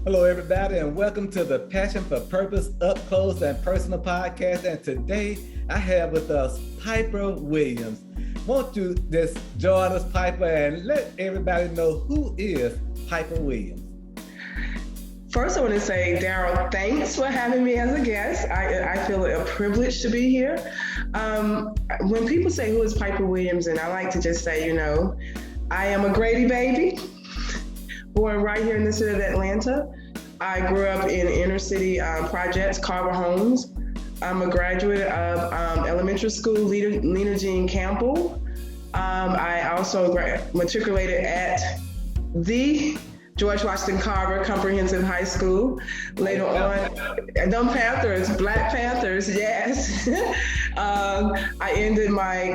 Hello, everybody, and welcome to the Passion for Purpose Up Close and Personal Podcast. And today I have with us Piper Williams. Won't you just join us, Piper, and let everybody know who is Piper Williams? First, I want to say, Darryl, thanks for having me as a guest. I feel a privilege to be here. When people say, who is Piper Williams? And I like to just say, I am a Grady baby, born right here in the city of Atlanta. I grew up in inner city projects, Carver homes. I'm a graduate of elementary school, Lena Jean Campbell. I also matriculated at the George Washington Carver Comprehensive High School. Later on, them Panthers, Black Panthers, yes. I ended my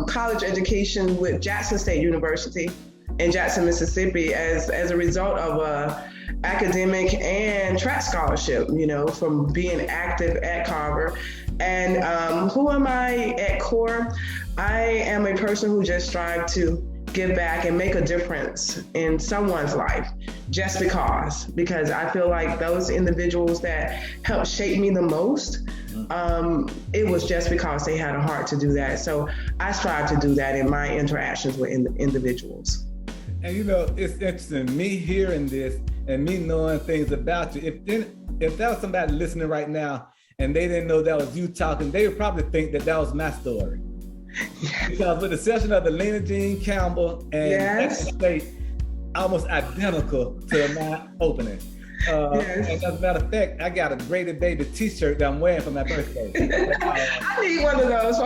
college education with Jackson State University in Jackson, Mississippi, as a result of a academic and track scholarship, from being active at Carver. And who am I at core? I am a person who just strives to give back and make a difference in someone's life just because I feel like those individuals that helped shape me the most, it was just because they had a heart to do that. So I strive to do that in my interactions with individuals. And it's interesting, me hearing this and me knowing things about you. If that was somebody listening right now and they didn't know that was you talking, they would probably think that was my story. Yes. Because with the exception of the Lena Jean Campbell and Jackson State, almost identical to my opening. Yes. And as a matter of fact, I got a Grady Baby t-shirt that I'm wearing for my birthday. I need one of those for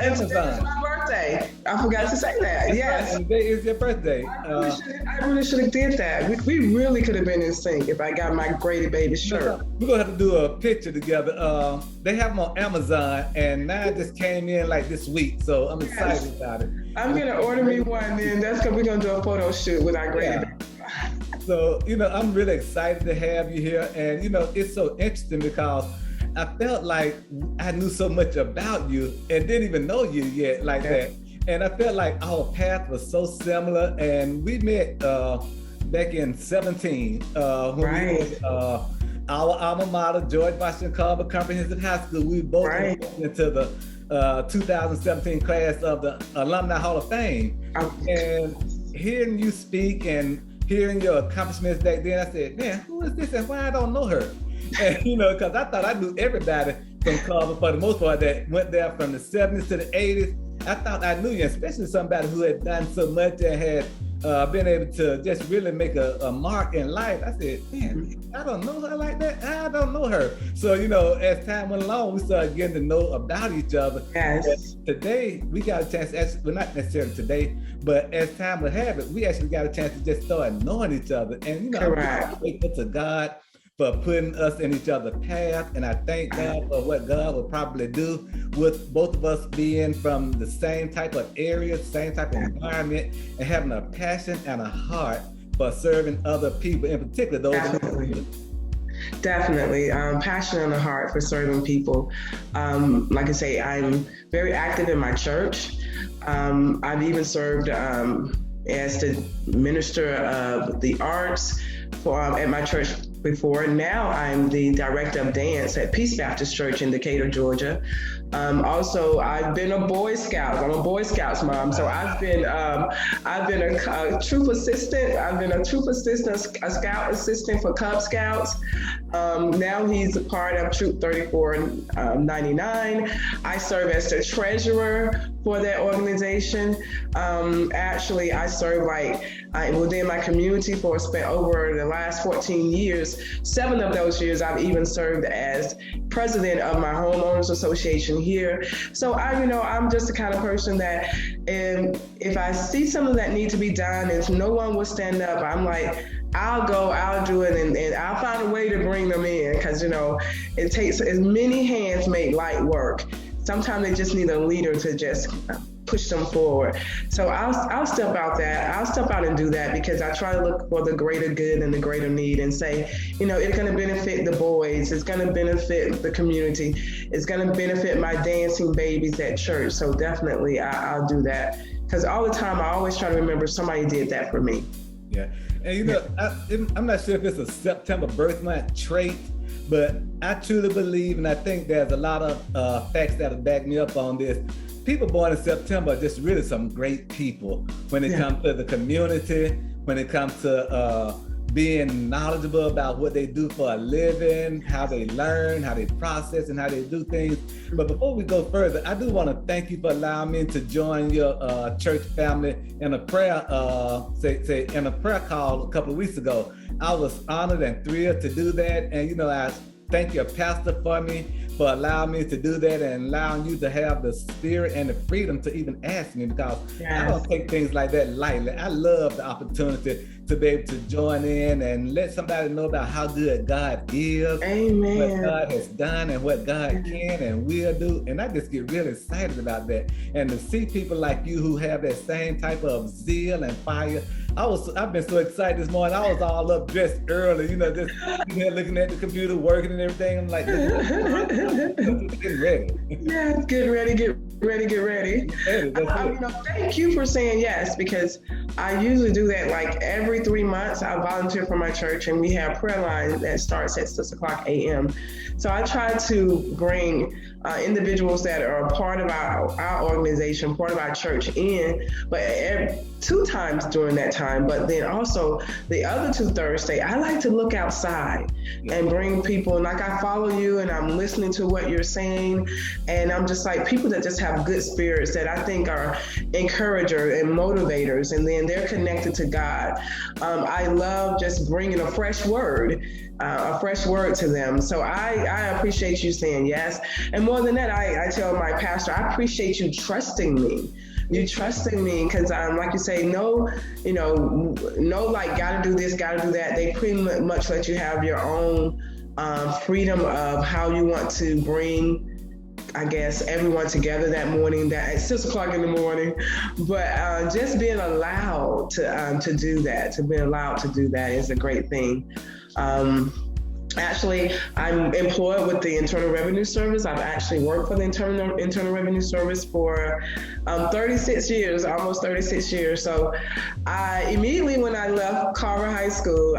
it's my birthday. I forgot to say that. Yes. And today is your birthday. I really should have did that. We really could have been in sync if I got my Grady Baby shirt. We're going to have to do a picture together. They have them on Amazon, and mine just came in like this week, so I'm excited about it. I'm going to order me one, then that's because we're going to do a photo shoot with our Grady Baby. So, I'm really excited to have you here. And, it's so interesting because I felt like I knew so much about you and didn't even know you yet like that. And I felt like our path was so similar. And we met back in 17 when we were our alma mater, George Washington Carver Comprehensive High School. We both went into the 2017 class of the Alumni Hall of Fame. And hearing you speak and hearing your accomplishments back then, I said, man, who is this and why I don't know her? And, because I thought I knew everybody from Carver for the most part that went there from the 70s to the 80s. I thought I knew you, especially somebody who had done so much and had been able to just really make a mark in life. I said, man, I don't know her like that. I don't know her. So, as time went along, we started getting to know about each other. Yes. And today, we got a chance to actually, well, not necessarily today, but as time would have it, we actually got a chance to just start knowing each other. And, I'm grateful to God for putting us in each other's path. And I thank God for what God will probably do with both of us being from the same type of area, same type of environment, and having a passion and a heart for serving other people, in particular those in Definitely. Passion and a heart for serving people. Like I say, I'm very active in my church. I've even served as the minister of the arts at my church before. Now I'm the director of dance at Peace Baptist Church in Decatur, Georgia. Also, I've been a Boy Scout. I'm a Boy Scouts mom, so I've been a troop assistant. I've been a troop assistant, a scout assistant for Cub Scouts. Now he's a part of Troop 3499. I serve as the treasurer for that organization. Actually, I serve within my community for over the last 14 years. 7 of those years, I've even served as president of my homeowners association here. So I'm just the kind of person that if I see something that needs to be done, if no one will stand up, I'm like, I'll go, I'll do it, and I'll find a way to bring them in because, it takes as many hands make light work. Sometimes they just need a leader to just push them forward. So I'll step out and do that because I try to look for the greater good and the greater need and say, it's going to benefit the boys. It's going to benefit the community. It's going to benefit my dancing babies at church. So definitely I'll do that because all the time I always try to remember somebody did that for me. Yeah. And you know, I'm not sure if it's a September birth month trait, but I truly believe, and I think there's a lot of facts that'll back me up on this. People born in September are just really some great people when it comes to the community, when it comes to being knowledgeable about what they do for a living, how they learn, how they process, and how they do things. But before we go further, I do want to thank you for allowing me to join your church family in a prayer, in a prayer call a couple of weeks ago. I was honored and thrilled to do that. And, you know, I thank your pastor for allowing me to do that and allowing you to have the spirit and the freedom to even ask me, because I don't take things like that lightly. I love the opportunity to be able to join in and let somebody know about how good God is, what God has done and what God can and will do. And I just get really excited about that. And to see people like you who have that same type of zeal and fire. I've been so excited this morning. I was all up dressed early, you know, just looking at the computer, working and everything. I'm like, getting ready. Yes, get ready. Thank you for saying yes, because I usually do that like every 3 months. I volunteer for my church, and we have prayer line that starts at 6:00 a.m. So I try to bring individuals that are a part of our organization, part of our church in, but 2 times during that time. But then also the other 2 Thursdays, I like to look outside and bring people. Like, I follow you and I'm listening to what you're saying, and I'm just like, people that just have good spirits that I think are encouragers and motivators, and then they're connected to God. I love just bringing a fresh word to them. So I appreciate you saying yes. And more than that, I tell my pastor, I appreciate you trusting me. You trusting me, because like you say, no, like, gotta do this, gotta do that. They pretty much let you have your own freedom of how you want to bring, I guess, everyone together that morning, that at 6:00 in the morning. But just being allowed to do that is a great thing. Actually, I'm employed with the Internal Revenue Service. I've actually worked for the Internal Revenue Service for 36 years, almost 36 years. So immediately when I left Carver High School,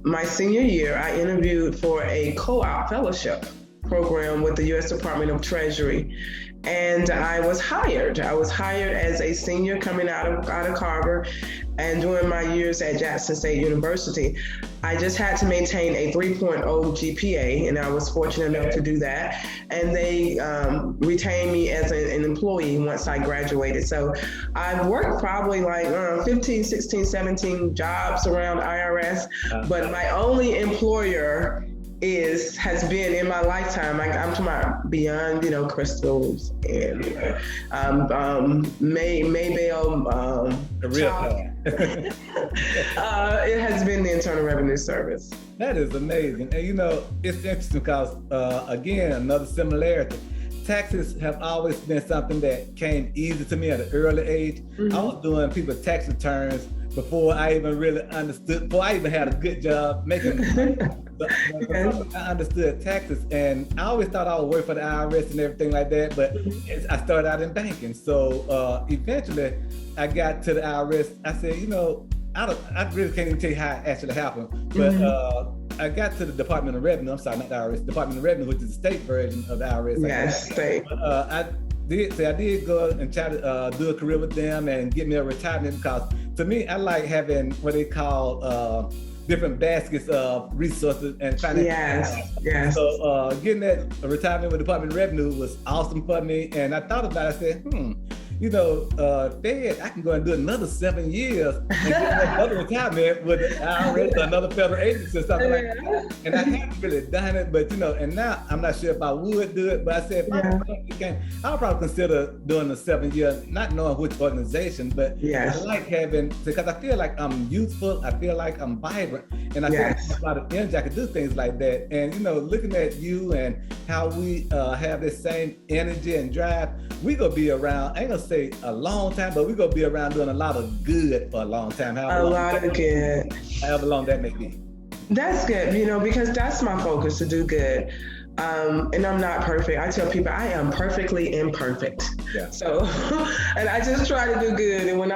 my senior year, I interviewed for a co-op fellowship program with the U.S. Department of Treasury. And I was hired. As a senior coming out of Carver, and during my years at Jackson State University, I just had to maintain a 3.0 GPA, and I was fortunate enough to do that. And they retained me as an employee once I graduated. So I've worked probably like 15, 16, 17 jobs around IRS, but my only employer has been in my lifetime. I'm talking about beyond, crystals and Maybell. It has been the Internal Revenue Service. That is amazing. And it's interesting because, again, another similarity. Taxes have always been something that came easy to me at an early age. Mm-hmm. I was doing people's tax returns before I even really understood, before I even had a good job making money. I understood taxes, and I always thought I would work for the IRS and everything like that, but I started out in banking. So eventually I got to the IRS. I said, I really can't even tell you how it actually happened, but I got to the Department of Revenue. I'm sorry, not the IRS, Department of Revenue, which is the state version of the IRS. Yes, state. I did go and try to do a career with them and get me a retirement, because to me, I like having what they call different baskets of resources and financial. Yes. So getting that retirement with the Department of Revenue was awesome for me. And I thought about it, I said, Fed, I can go and do another 7 years and get another retirement with the IRS or another federal agency or something like that. And I haven't really done it, but and now I'm not sure if I would do it, but I said, I'll probably consider doing the 7 years, not knowing which organization, but I like having, because I feel like I'm youthful, I feel like I'm vibrant, and I feel like I'm a lot of energy, I can do things like that. And looking at you and how we have this same energy and drive, we gonna be around, I ain't gonna say a long time, but we're gonna be around doing a lot of good for a long time. However long that may be. That's good, because that's my focus, to do good. And I'm not perfect. I tell people I am perfectly imperfect. Yeah. So, and I just try to do good. And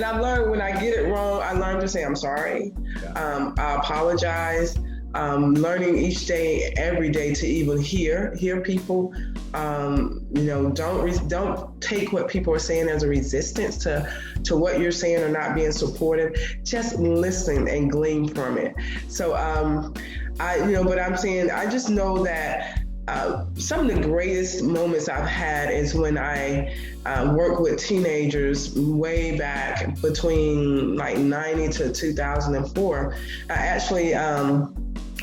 I've learned when I get it wrong, I learn to say I'm sorry. Yeah. I apologize. Learning each day, every day, to even hear people. Don't take what people are saying as a resistance to what you're saying or not being supportive. Just listen and glean from it. So, but I'm saying, I just know that some of the greatest moments I've had is when I worked with teenagers way back between like 90 to 2004. I actually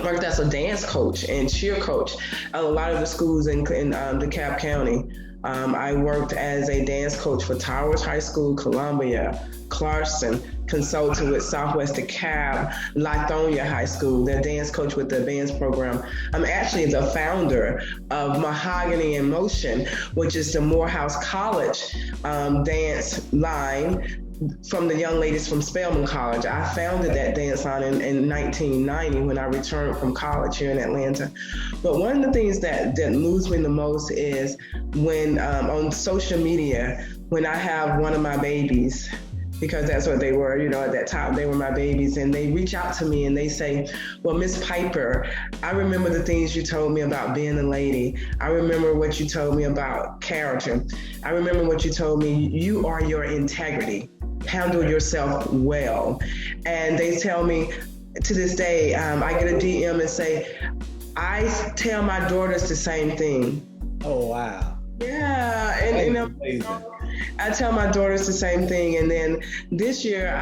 worked as a dance coach and cheer coach at a lot of the schools in DeKalb County. I worked as a dance coach for Towers High School, Columbia, Clarkson, consulted with Southwest DeKalb, Lithonia High School, their dance coach with the advanced program. I'm actually the founder of Mahogany in Motion, which is the Morehouse College dance line from the young ladies from Spelman College. I founded that dance line in 1990 when I returned from college here in Atlanta. But one of the things that moves me the most is when on social media, when I have one of my babies, because that's what they were, at that time, they were my babies, and they reach out to me and they say, well, Miss Piper, I remember the things you told me about being a lady. I remember what you told me about character. I remember what you told me, you are your integrity. Handle yourself well. And they tell me to this day, I get a DM and say, I tell my daughters the same thing. Oh, wow. Yeah. And I tell my daughters the same thing. And then this year,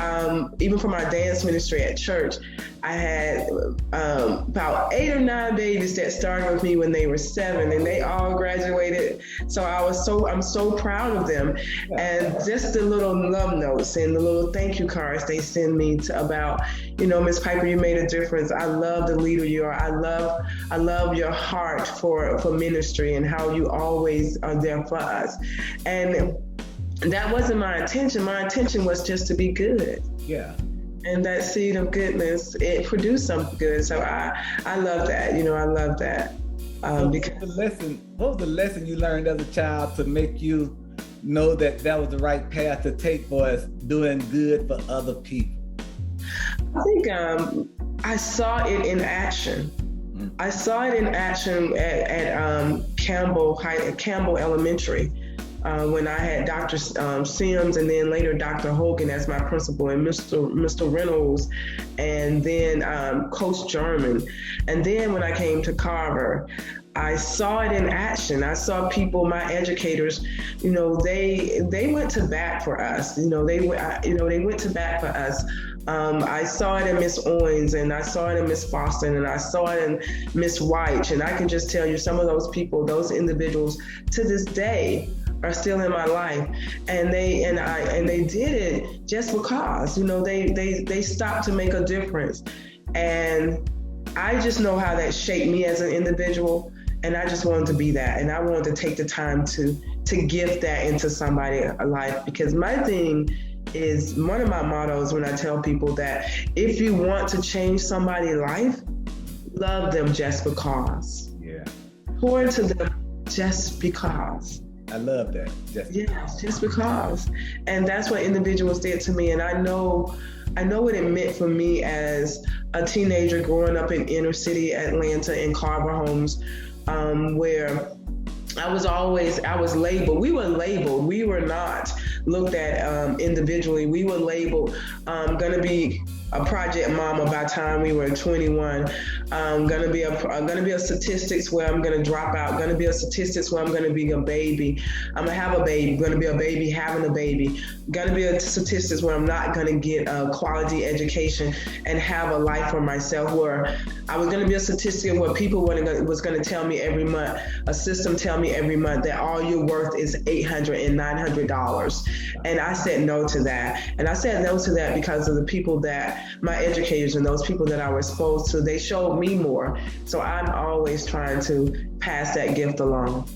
even for my dance ministry at church, I had about 8 or 9 babies that started with me when they were 7, and they all graduated. So I'm so proud of them. And just the little love notes and the little thank you cards they send me about, Miss Piper, you made a difference. I love the leader you are. I love your heart for ministry and how you always are there for us. And that wasn't my intention. My intention was just to be good. Yeah. And that seed of goodness, it produced something good. So I love that. I love that. Because what was the lesson you learned as a child to make you know that was the right path to take for us doing good for other people? I think I saw it in action. I saw it in action at Campbell Elementary. When I had Dr. Sims and then later Dr. Hogan as my principal, and Mr. Reynolds, and then Coach German. And then when I came to Carver, I saw it in action. I saw people, my educators, they went to bat for us. They went to bat for us. I saw it in Miss Owens, and I saw it in Miss Foster, and I saw it in Miss White. And I can just tell you, some of those people, those individuals, to this day, are still in my life, and they did it just because they stopped to make a difference. And I just know how that shaped me as an individual, and I just wanted to be that, and I wanted to take the time to give that into somebody's life, because my thing is, one of my mottos when I tell people that if you want to change somebody's life, love them just because. Yeah. Pour into them just because. I love that. Just because. And that's what individuals did to me. And I know what it meant for me as a teenager growing up in inner city Atlanta in Carver homes, where I was labeled. We were labeled. We were not looked at individually. We were labeled gonna be a project mama by the time we were 21. Gonna be a statistics where I'm gonna drop out. Gonna be a statistics where I'm gonna be a baby. I'm gonna have a baby. Gonna be a baby having a baby. Gonna be a statistics where I'm not gonna get a quality education and have a life for myself. Where I was gonna be a statistic where people was gonna tell me every month, a system tell me every month that all you're worth is $800 and $900. And I said no to that. And I said no to that because of the people that my educators and those people that I was exposed to, they showed me more. So I'm always trying to pass that gift along.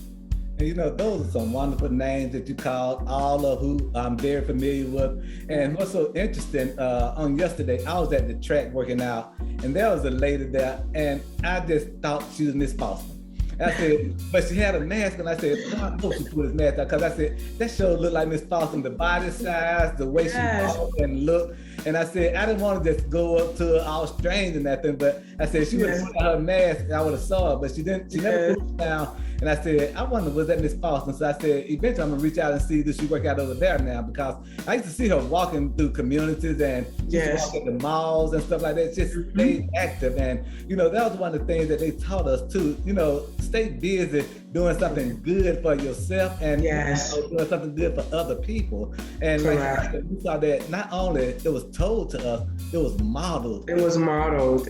And those are some wonderful names that you called, all of who I'm very familiar with. And what's so interesting, on yesterday, I was at the track working out, and there was a lady there, and I just thought she was Miss Foster. I said, but she had a mask, and I said, oh, I hope she put his mask on, because I said, that show looked like Miss Foster, the body size, the way she walked and looked. And I said, I didn't want to just go up to her all strange and nothing, but I said, she would have put on her mask, and I would have saw her, but she didn't, she never put it down. And I said, I wonder, was that Miss Foster? So I said, eventually I'm gonna reach out and see, does she work out over there now? Because I used to see her walking through communities, and she used to walk at the malls and stuff like that, just stay active. And, you know, that was one of the things that they taught us too, you know, stay busy doing something good for yourself, and you know, doing something good for other people. And like, we saw that not only it was told to us, it was modeled. It was modeled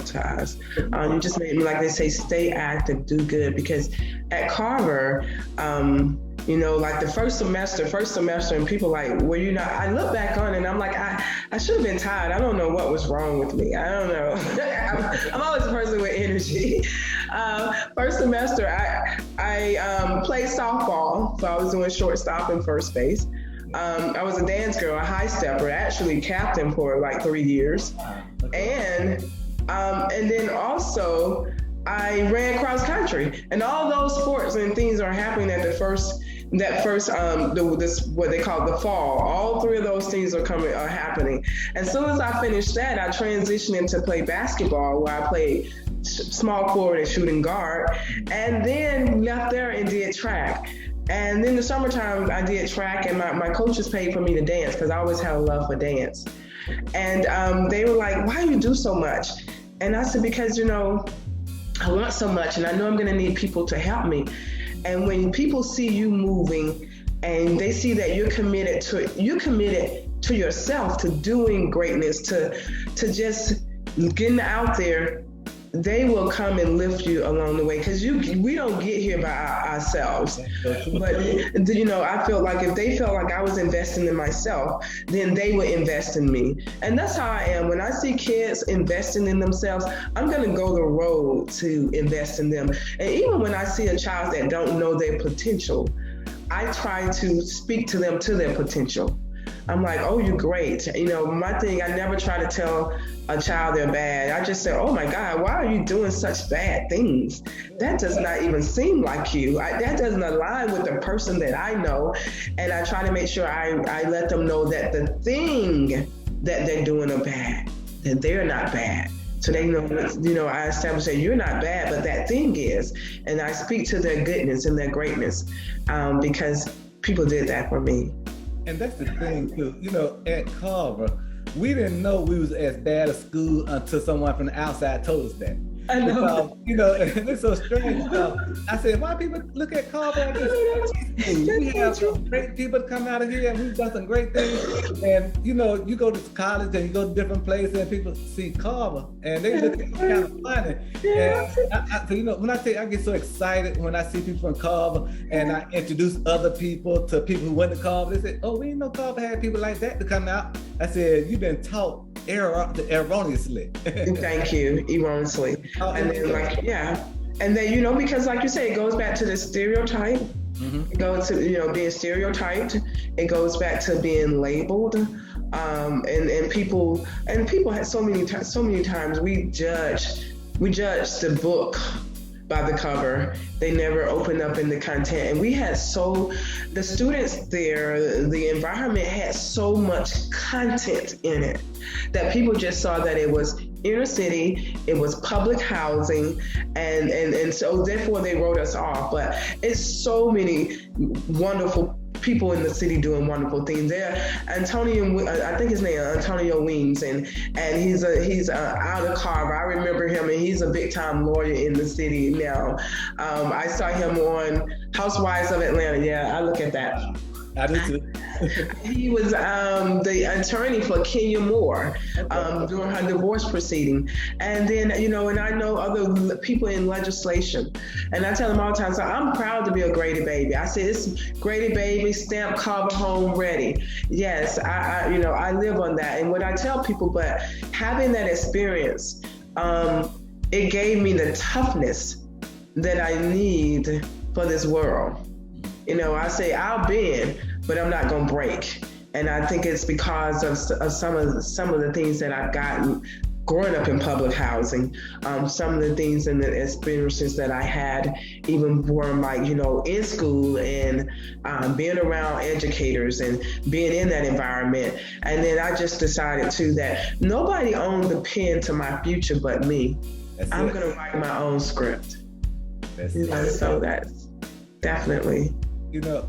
to us. You just made me, like they say, stay active, do good. Because at Carver, you know, like the first semester, and people like, well, you know, I look back on it and I'm like, I should have been tired. I don't know what was wrong with me. I don't know. I'm always a person with energy. First semester, I played softball, so I was doing shortstop and first base. I was a dance girl, a high stepper, actually captain for like 3 years. And then also I ran cross country, and all those sports and things are happening at what they call the fall. All three of those things are happening. As soon as I finished that, I transitioned into play basketball, where I played small forward and shooting guard, and then left there and did track. And then the summertime I did track, and my coaches paid for me to dance, because I always had a love for dance. And they were like, why do you do so much? And I said, because, you know, I want so much, and I know I'm going to need people to help me. And when people see you moving, and they see that you're committed to yourself, to doing greatness, to just getting out there, they will come and lift you along the way, because we don't get here by ourselves. But, you know, I felt like if they felt like I was investing in myself, then they would invest in me. And that's how I am. When I see kids investing in themselves, I'm going to go the road to invest in them. And even when I see a child that don't know their potential, I try to speak to them to their potential. I'm like, oh, you're great. You know, my thing, I never try to tell a child they're bad. I just say, oh my God, why are you doing such bad things? That does not even seem like you. That doesn't align with the person that I know. And I try to make sure I let them know that the thing that they're doing are bad, that they're not bad. So they know, you know, I establish that you're not bad, but that thing is. And I speak to their goodness and their greatness, because people did that for me. And that's the thing too, you know, at Carver, we didn't know we was as bad as school until someone from the outside told us that. I know. Because, you know, and it's so strange. I said, why people look at Carver? We have some great people come out of here, and we've done some great things. And, you know, you go to college and you go to different places, and people see Carver, and they look at it kind of funny. And so, you know, when I tell you, I get so excited when I see people from Carver, and I introduce other people to people who went to Carver. They say, oh, we didn't know Carver had people like that to come out. I said, you've been taught erroneously. Thank you, erroneously. And then, like, and then, you know, because like you say, it goes back to the stereotype. It goes to, you know, being stereotyped. It goes back to being labeled. And people had so many times we judge the book by the cover. They never open up in the content. And we had the students there, the environment had so much content in it that people just saw that it was inner city, it was public housing, and so therefore they wrote us off. But it's so many wonderful people in the city doing wonderful things. There, Antonio, I think his name Antonio Weems, and he's out of Carver. I remember him, and he's a big time lawyer in the city now. I saw him on Housewives of Atlanta. Yeah, I look at that. I do too. He was the attorney for Kenya Moore during her divorce proceeding. And then, you know, and I know other people in legislation. And I tell them all the time, so I'm proud to be a Grady baby. I say, it's Grady baby, stamp, Carver, home, ready. Yes, I you know, I live on that. And what I tell people, but having that experience, it gave me the toughness that I need for this world. You know, I say I'll bend, but I'm not gonna break. And I think it's because of some of the things that I've gotten growing up in public housing, some of the things and the experiences that I had, even from like, in school and being around educators and being in that environment. And then I just decided too that nobody owned the pen to my future but me. I'm going to write my own script. So that's definitely.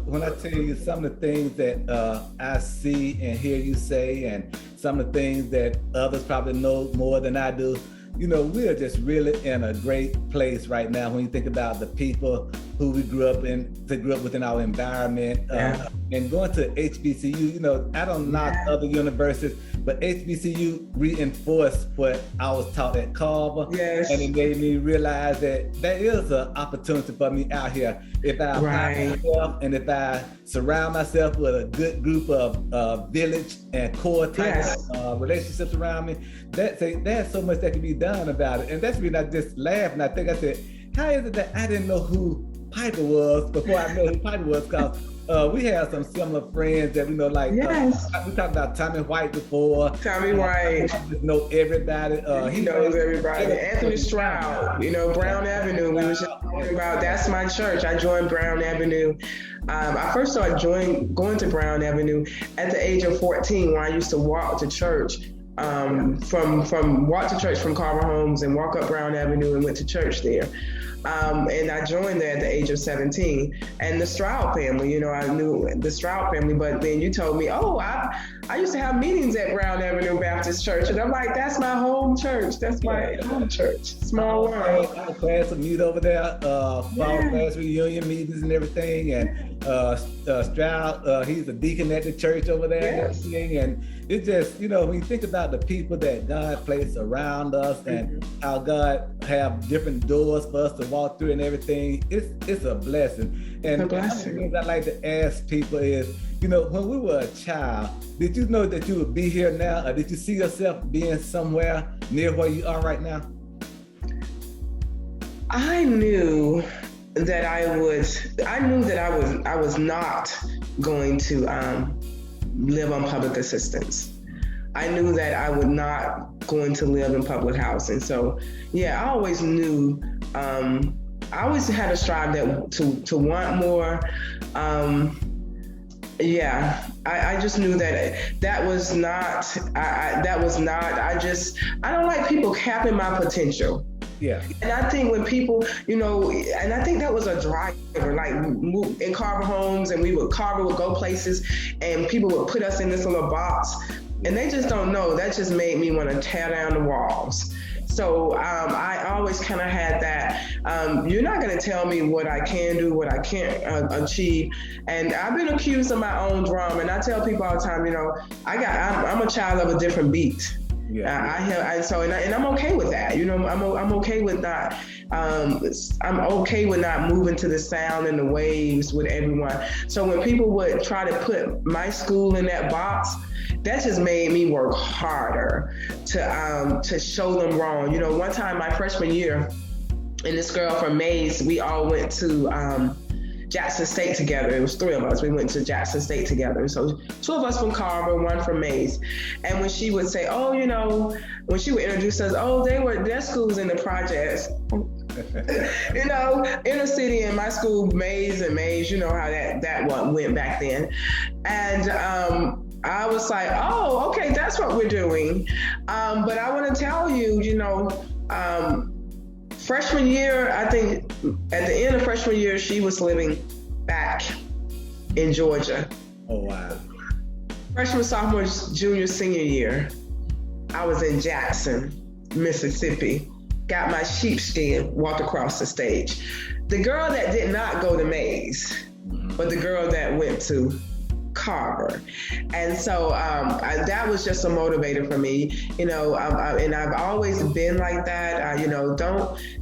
When I tell you some of the things that I see and hear you say, and some of the things that others probably know more than I do, we're just really in a great place right now when you think about the people who we grew up within our environment. And going to HBCU, I don't knock other universities, but HBCU reinforced what I was taught at Carver. Yes. And it made me realize that there is an opportunity for me out here. If I apply myself and if I surround myself with a good group of village and core type relationships around me, there's so much that can be done about it. And that's when I just laughed and I said, how is it that I didn't know who Piper was before I knew who Piper was? Because we have some similar friends that we know, like we talked about Tommy White before. Tommy White. Know everybody. He knows everybody. Anthony Stroud, Brown Avenue. We were just talking about, that's my church. I joined Brown Avenue. I first started going to Brown Avenue at the age of 14, when I used to walk to church. Walk to church from Carver Homes and walk up Brown Avenue and went to church there. And I joined there at the age of 17. And the Stroud family, I knew the Stroud family, but then you told me, I used to have meetings at Brown Avenue Baptist Church. And I'm like, that's my home church. That's my home church. Small world. I had class to meet over there, fall class reunion meetings and everything. And Stroud, he's a deacon at the church over there and everything. And it just, when you think about the people that God placed around us and how God have different doors for us to walk through and everything, it's a blessing. And one of the things I like to ask people is, when we were a child, did you know that you would be here now, or did you see yourself being somewhere near where you are right now? I knew that I was not going to live on public assistance. I knew that I was not going to live in public housing. So I always knew, I always had a strive to want more. I just knew that was not, I don't like people capping my potential. Yeah. And I think when people, and I think that was a driver, like in Carver Homes, and Carver would go places and people would put us in this little box, and they just don't know. That just made me want to tear down the walls. So I always kind of had that, you're not going to tell me what I can do, what I can't achieve. And I've been accused of my own drama. And I tell people all the time, I'm a child of a different beat. Yeah. And I'm okay with that. I'm okay with not. I'm okay with not moving to the sound and the waves with everyone. So when people would try to put my school in that box, that just made me work harder to show them wrong. One time my freshman year, and this girl from Mays, we all went to Jackson State together. It was 3 of us. We went to Jackson State together. So 2 of us from Carver, 1 from Mays. And when she would say, when she would introduce us, their school's in the projects. Inner city, and my school, Mays, how that one went back then. And I was like, okay, that's what we're doing. But I want to tell you, freshman year, I think at the end of freshman year, she was living back in Georgia. Oh, wow. Freshman, sophomore, junior, senior year, I was in Jackson, Mississippi, got my sheepskin, walked across the stage. The girl that did not go to Mays, but the girl that went to Carver. And so that was just a motivator for me, and I've always been like that.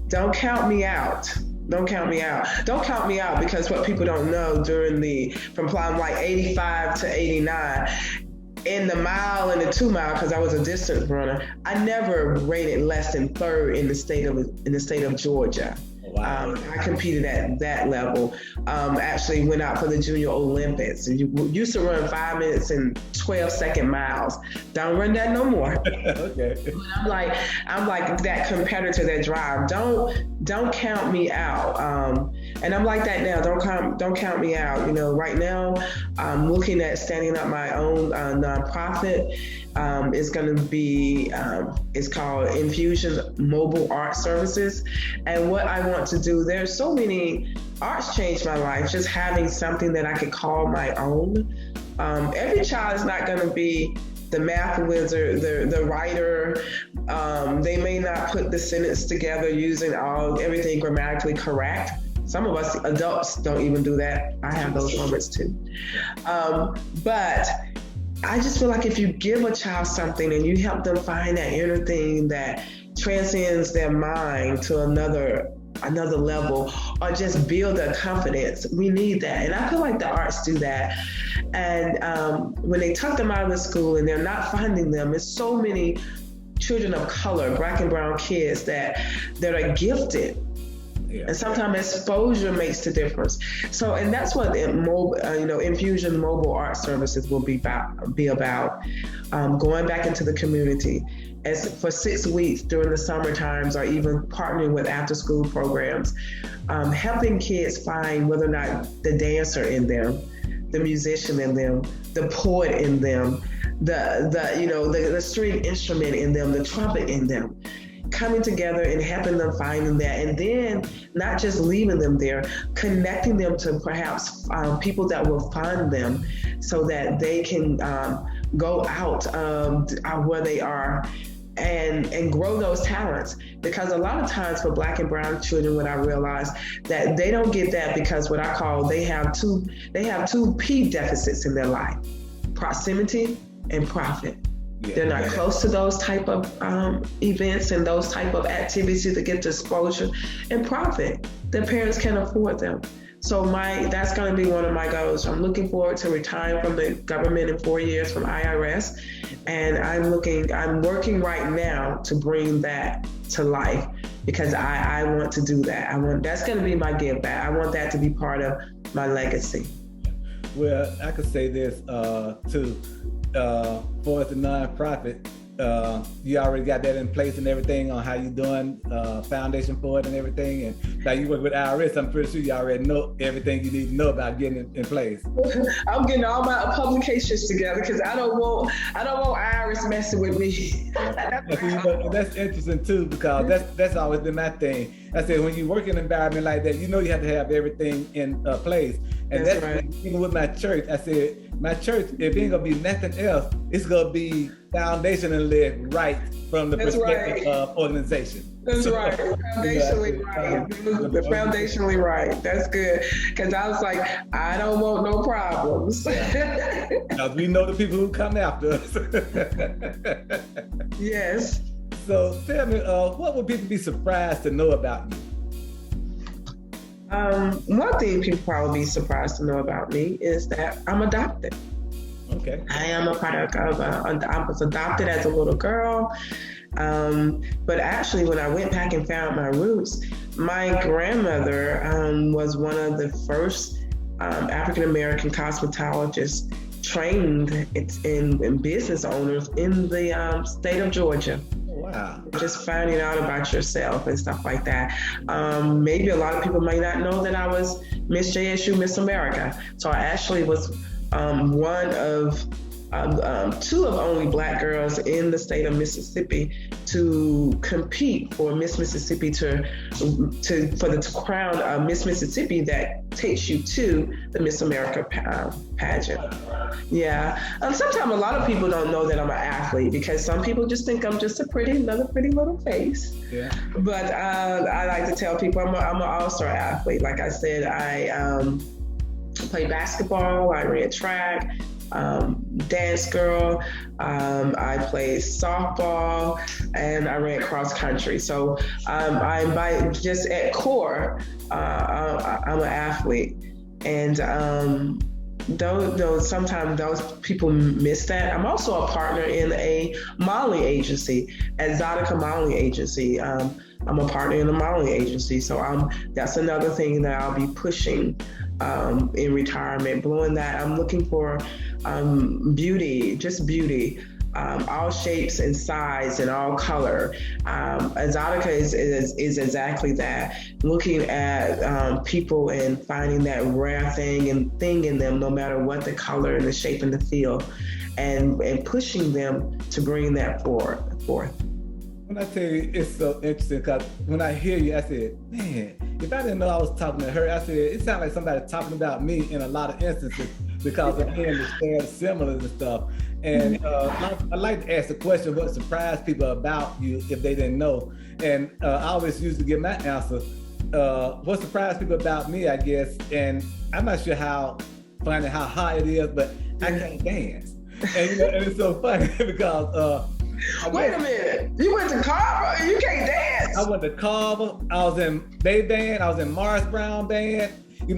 Don't count me out. Don't count me out. Don't count me out, because what people don't know, from like 85 to 89, in the mile and the 2 mile, because I was a distance runner, I never rated less than 3rd in the state of Georgia. Wow. I competed at that level. Actually went out for the Junior Olympics. And you used to run 5 minutes and 12-second miles. Don't run that no more. Okay. I'm like that competitor, that drive. Don't count me out. And I'm like that now. Don't count me out. Right now I'm looking at standing up my own nonprofit. It's going to be, it's called Infusion Mobile Art Services. And what I want to do, there's so many, arts changed my life, just having something that I could call my own. Every child is not going to be the math wizard, the writer. They may not put the sentence together using everything grammatically correct. Some of us adults don't even do that. I have those moments too. But I just feel like if you give a child something and you help them find that inner thing that transcends their mind to another level, or just build their confidence, we need that. And I feel like the arts do that. And when they tuck them out of the school and they're not funding them, there's so many children of color, Black and brown kids that are gifted. Yeah. And sometimes exposure makes the difference. So, and that's what Infusion Mobile Art Services will be about, going back into the community for 6 weeks during the summer times, or even partnering with after school programs, helping kids find whether or not the dancer in them, the musician in them, the poet in them, the string instrument in them, the trumpet in them, coming together and helping them finding that, and then not just leaving them there, connecting them to perhaps people that will fund them so that they can go out where they are and grow those talents. Because a lot of times for Black and brown children, what I realize that they don't get that because what I call they have two P deficits in their life: proximity and profit. Yeah, they're not close to those type of events and those type of activities to get the exposure and profit. Their parents can't afford them. So that's going to be one of my goals. I'm looking forward to retiring from the government in 4 years from IRS. And I'm working right now to bring that to life, because I want to do that. That's going to be my give back. I want that to be part of my legacy. Well, I could say this too. For the nonprofit, you already got that in place and everything on how you doing foundation for it and everything. And like you work with IRS, I'm pretty sure you already know everything you need to know about getting it in place. I'm getting all my publications together because I don't want IRS messing with me. That's interesting too, because that's always been my thing. I said, when you work in an environment like that, you have to have everything in place. And that's right. Even with my church, I said, my church, if it ain't gonna be nothing else, it's gonna be foundationally right from the perspective of organization. That's right. Foundationally right. Foundationally right. That's good. Because I was like, I don't want no problems. Because we know the people who come after us. Yes. So tell me, what would people be surprised to know about you? One thing people probably be surprised to know about me is that I'm adopted. Okay. I am a product of, I was adopted as a little girl. But actually, when I went back and found my roots, my grandmother was one of the first African-American cosmetologists trained in business owners in the state of Georgia. Wow. Just finding out about yourself and stuff like that. Maybe a lot of people may not know that I was Miss JSU, Miss America. So I actually was one of two of only Black girls in the state of Mississippi to compete for Miss Mississippi for the crown of Miss Mississippi that takes you to the Miss America pageant. Yeah. Sometimes a lot of people don't know that I'm an athlete because some people just think I'm just another pretty little face. Yeah. But I like to tell people I'm an all-star athlete. Like I said, I played basketball, I ran track, dance girl, I played softball, and I ran cross country. So I'm just at core, I'm an athlete. And sometimes those people miss that. I'm also a partner in a modeling agency, Exotica Modeling Agency. I'm a partner in a modeling agency, so that's another thing that I'll be pushing in retirement. Blowing that, I'm looking for beauty, all shapes and size and all color. Exotica is exactly that. Looking at people and finding that rare thing in them, no matter what the color and the shape and the feel, and pushing them to bring that forth. When I tell you, it's so interesting, because when I hear you, I said, man, if I didn't know I was talking to her, I said, it sounds like somebody talking about me in a lot of instances, because again, the shared similars and stuff. And I'd like to ask the question, what surprised people about you if they didn't know? And I always used to give my answer, what surprised people about me, I guess, and I'm not sure how high it is, but I can't dance. And, and it's so funny because wait a minute, you went to Carver and you can't dance? I went to Carver, I was in Bay Band, I was in Morris Brown Band.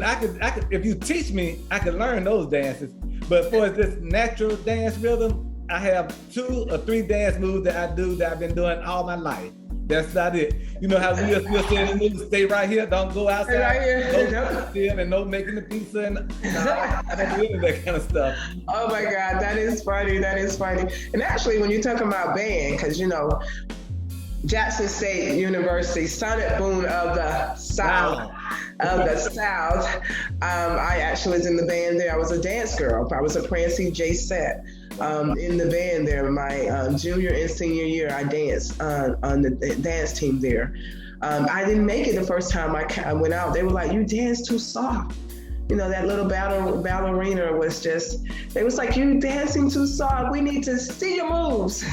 I could, if you teach me, I could learn those dances. But for this natural dance rhythm, I have 2 or 3 dance moves that I do that I've been doing all my life. That's not it. You know how we'll say in the news, stay right here, don't go outside. Stay right here. No still and no making the pizza and I don't do any of that kind of stuff. Oh my God, that is funny. And actually, when you talk about band, because Jackson State University, Sonic Boom of the South. I actually was in the band there. I was a dance girl. I was a Prancy J set in the band there. My junior and senior year, I danced on the dance team there. I didn't make it the first time I went out. They were like, you dance too soft. That little ballerina was just, they was like, you dancing too soft. We need to see your moves.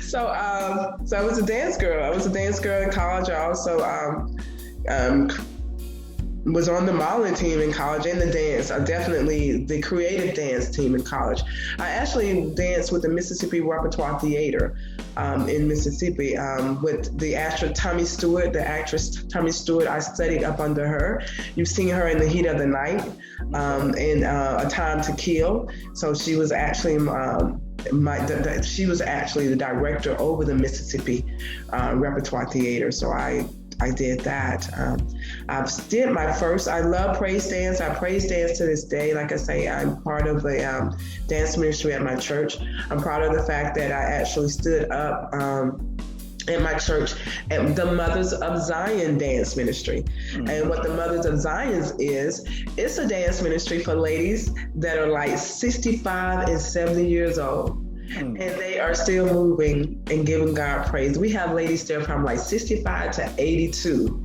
So I was a dance girl. I was a dance girl in college. I also was on the modeling team in college and the dance. Definitely the creative dance team in college. I actually danced with the Mississippi Repertoire Theater in Mississippi with the actress Tommy Stewart. I studied up under her. You've seen her in The Heat of the Night in A Time to Kill. So she was actually she was actually the director over the Mississippi Repertoire Theater. So I did that. I love praise dance. I praise dance to this day. Like I say, I'm part of a dance ministry at my church. I'm proud of the fact that I actually stood up at my church at the Mothers of Zion dance ministry. Mm-hmm. And what the Mothers of Zion is, it's a dance ministry for ladies that are like 65 and 70 years old. And they are still moving and giving God praise. We have ladies there from like 65 to 82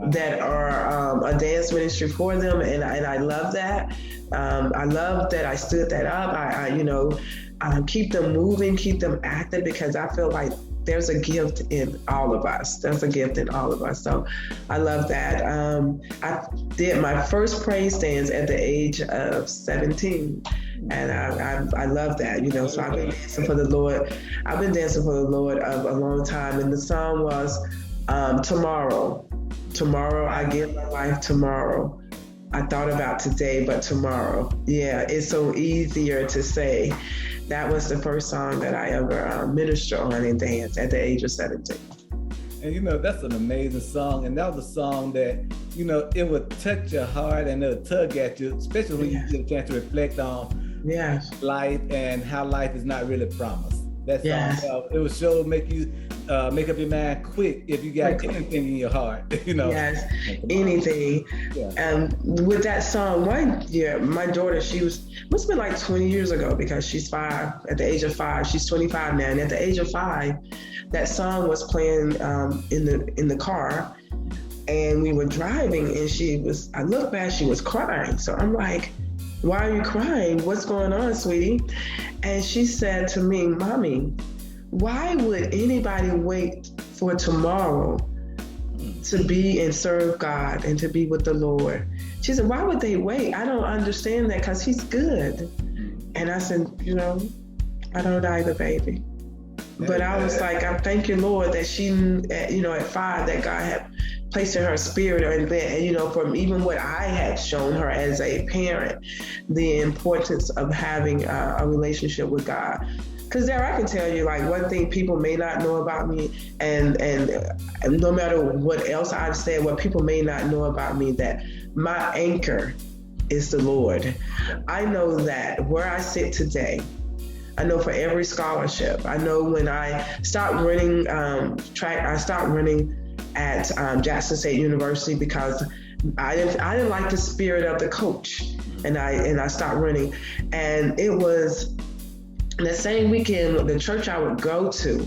that are a dance ministry for them. And I love that. I love that I stood that up. I keep them moving, keep them active, because I feel like there's a gift in all of us. So I love that. I did my first praise dance at the age of 17. And I love that, so I've been dancing for the Lord. I've been dancing for the Lord a long time. And the song was Tomorrow. Tomorrow, I give my life tomorrow. I thought about today, but tomorrow. Yeah, it's so easier to say. That was the first song that I ever ministered on and danced at the age of 17. And that's an amazing song. And that was a song that, it would touch your heart and it'll tug at you, especially when you get a chance to reflect on life and how life is not really promised. That song, it will sure make you make up your mind quick if you got anything in your heart, Yes, anything. And with that song, my daughter, must have been like 20 years ago, because she's 5. At the age of 5, she's 25 now. And at the age of 5, that song was playing in the car, and we were driving, and I looked back, she was crying. So I'm like, why are you crying? What's going on, sweetie? And she said to me, Mommy, why would anybody wait for tomorrow to be and serve God and to be with the Lord? She said, why would they wait? I don't understand that, because He's good. And I said, I don't either, baby. But I was like, I thank you, Lord, that she, at 5, that God had placed in her spirit, or that, from even what I had shown her as a parent, the importance of having a relationship with God. Because there, I can tell you, like, one thing people may not know about me, and no matter what else I've said, what people may not know about me, that my anchor is the Lord. I know that where I sit today, I know for every scholarship, I know when I stopped running I stopped running at Jackson State University because I didn't like the spirit of the coach, and I stopped running. And it was the same weekend, the church I would go to,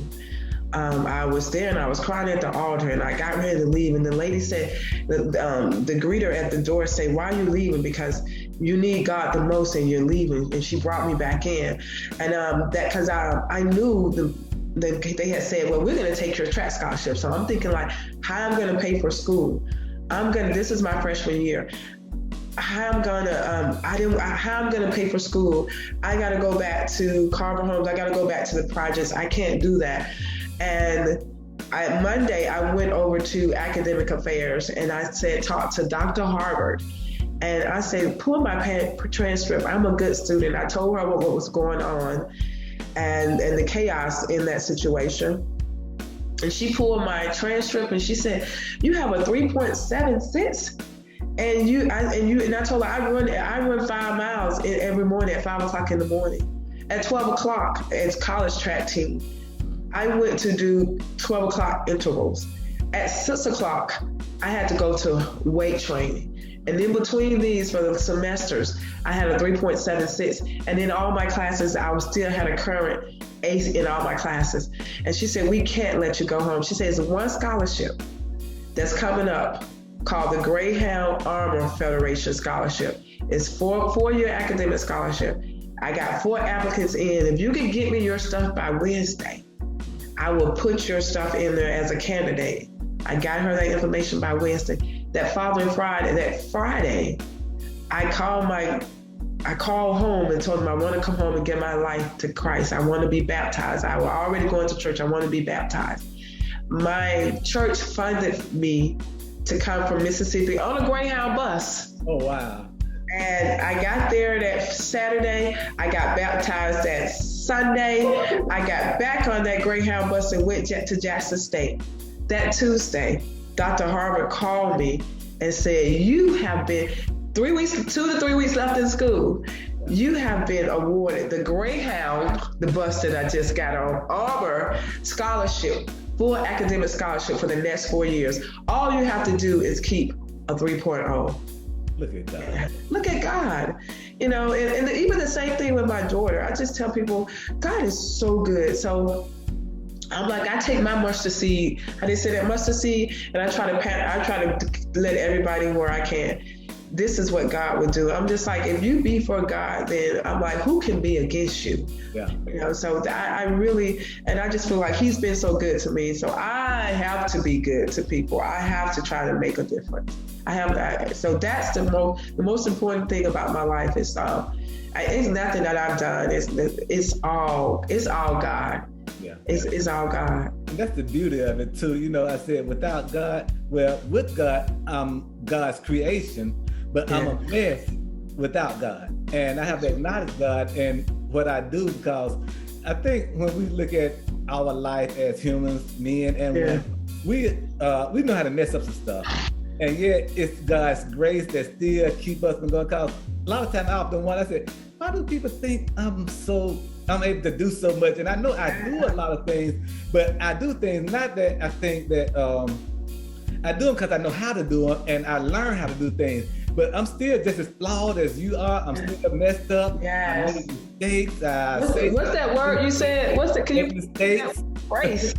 I was there and I was crying at the altar, and I got ready to leave, and the lady said, the greeter at the door said, "Why are you leaving? Because you need God the most and you're leaving." And she brought me back in, and that because I knew they had said, "Well, we're going to take your track scholarship." So I'm thinking, like, how I'm going to pay for school? This is my freshman year. How I'm gonna pay for school? I gotta go back to Carver Homes. I gotta go back to the projects. I can't do that. And Monday, I went over to academic affairs, and I said, talk to Dr. Harvard. And I said, pull my transcript. I'm a good student. I told her what was going on and the chaos in that situation. And she pulled my transcript, and she said, "You have a 3.76. And I told her I run 5 miles every morning at 5 o'clock in the morning. At 12 o'clock, as college track team, I went to do 12 o'clock intervals. At 6 o'clock, I had to go to weight training. And in between these, for the semesters, I had a 3.76. And in all my classes, I still had a current ace in all my classes. And she said, "We can't let you go home." She says, "One scholarship that's coming up called the Greyhound Armor Federation Scholarship. It's four-year academic scholarship. I got 4 applicants in. If you can get me your stuff by Wednesday, I will put your stuff in there as a candidate." I got her that information by Wednesday. That Friday, I called home and told them I want to come home and give my life to Christ. I want to be baptized. I was already going to church. I want to be baptized. My church funded me to come from Mississippi on a Greyhound bus. Oh, wow. And I got there that Saturday. I got baptized that Sunday. I got back on that Greyhound bus and went to Jackson State. That Tuesday, Dr. Harvard called me and said, "You have been 2 to 3 weeks left in school. You have been awarded the Greyhound, the bus that I just got on, Armor Scholarship, full academic scholarship for the next 4 years. All you have to do is keep a 3.0. Look at God. Look at God. And even the same thing with my daughter. I just tell people, God is so good. So I'm like, I take my mustard seed. I just say that mustard seed, and I try to let everybody where I can. This is what God would do. I'm just like, if you be for God, then I'm like, who can be against you? Yeah. So I really, and I just feel like He's been so good to me. So I have to be good to people. I have to try to make a difference. So that's the most important thing about my life is it's nothing that I've done. It's all God. Yeah. It's all God. And that's the beauty of it too. I said without God, with God, I'm God's creation, but I'm a mess without God. And I have to acknowledge God in what I do, because I think when we look at our life as humans, men and women, we know how to mess up some stuff. And yet it's God's grace that still keep us from going. Because a lot of times I often wonder, I said, why do people think I'm able to do so much? And I know I do a lot of things, but I do things not that I think that I do them because I know how to do them and I learn how to do things. But I'm still just as flawed as you are. I'm still messed up. Yes. I make mistakes. What's that word you said? Can you mistakes? Grace.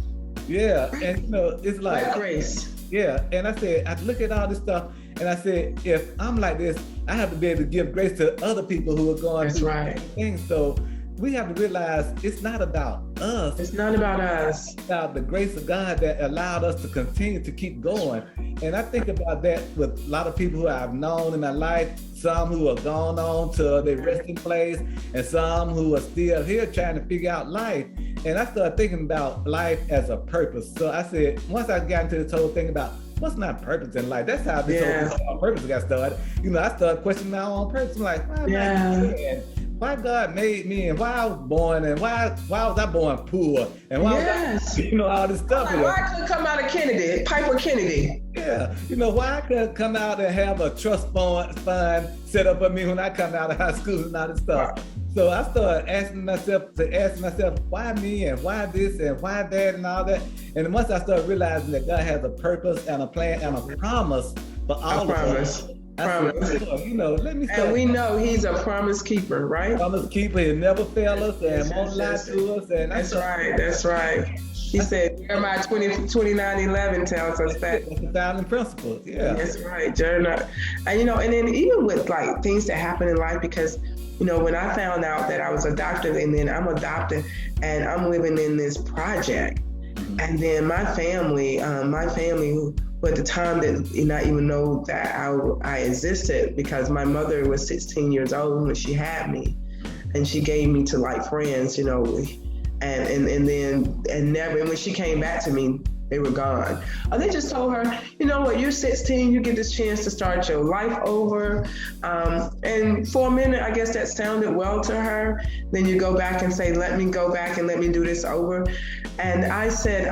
Yeah, and it's like grace. Yeah, and I said, I look at all this stuff, and I said, if I'm like this, I have to be able to give grace to other people who are going through the same things. So we have to realize it's not about us. It's not about us. It's about the grace of God that allowed us to continue to keep going. And I think about that with a lot of people who I've known in my life, some who have gone on to their resting place, and some who are still here trying to figure out life. And I started thinking about life as a purpose. So I said, once I got into this whole thing about what's my purpose in life? That's how this whole purpose got started. I started questioning my own purpose. I'm like, why am I here? Why God made me, and why I was born, and why was I born poor, and why was I, all this stuff. Why I couldn't come out of Kennedy, Piper Kennedy? Yeah, why I couldn't come out and have a trust fund set up for me when I come out of high school and all this stuff. So I started asking myself, why me, and why this, and why that, and all that. And once I started realizing that God has a purpose and a plan and a promise for all of us. Promise. Let me start. And we know He's a promise keeper, right? Promise keeper. He'll never fail us and won't lie to us. And that's right. He said, Jeremiah 29:11 tells us that. That's the founding principle. Yeah. That's right, Jeremiah. And and then even with like things that happen in life, because when I found out that I was adopted, and then I'm adopted, and I'm living in this project, and then my family who at the time did not even know that I existed, because my mother was 16 years old when she had me, and she gave me to like friends, and when she came back to me, they were gone. They just told her, you're 16, you get this chance to start your life over. And for a minute, I guess that sounded well to her. Then you go back and say, let me go back and let me do this over. And I said,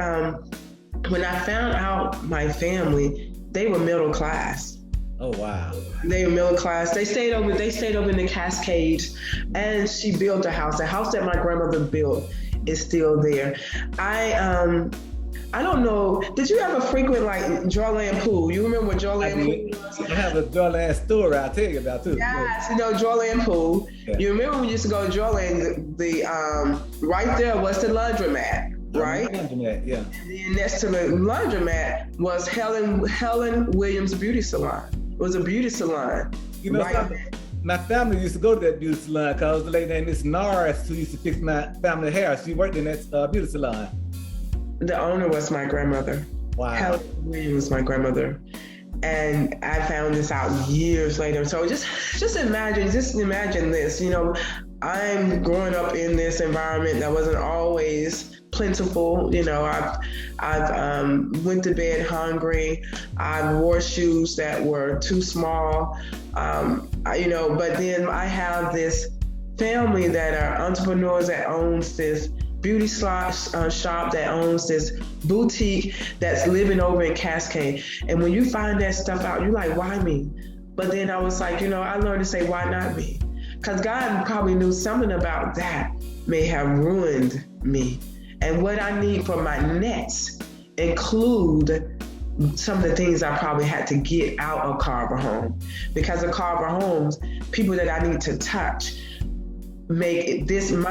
when I found out my family, they were middle class. Oh, wow. They were middle class. They stayed over in the Cascades, and she built a house. The house that my grandmother built is still there. I don't know. Did you ever frequent like Darryl Pool? You remember what Darryl Pool was? I have a Darryl story I'll tell you about too. Yes, Darryl Pool. Yeah. You remember when we used to go to Darryl, the right there was the laundromat. Right? Laundromat, yeah. And then next to the laundromat was Helen Williams Beauty Salon. It was a beauty salon. My family used to go to that beauty salon because the lady named Miss Norris, who used to fix my family hair, she worked in that beauty salon. The owner was my grandmother. Wow. Helen Williams was my grandmother. And I found this out years later. So just imagine this, I'm growing up in this environment that wasn't always plentiful. I've went to bed hungry. I wore shoes that were too small. But then I have this family that are entrepreneurs that owns this beauty shop that owns this boutique that's living over in Cascade. And when you find that stuff out, you're like, why me? But then I was like, I learned to say, why not me? Because God probably knew something about that may have ruined me. And what I need for my next include some of the things I probably had to get out of Carver Home. Because of Carver Homes, people that I need to touch, my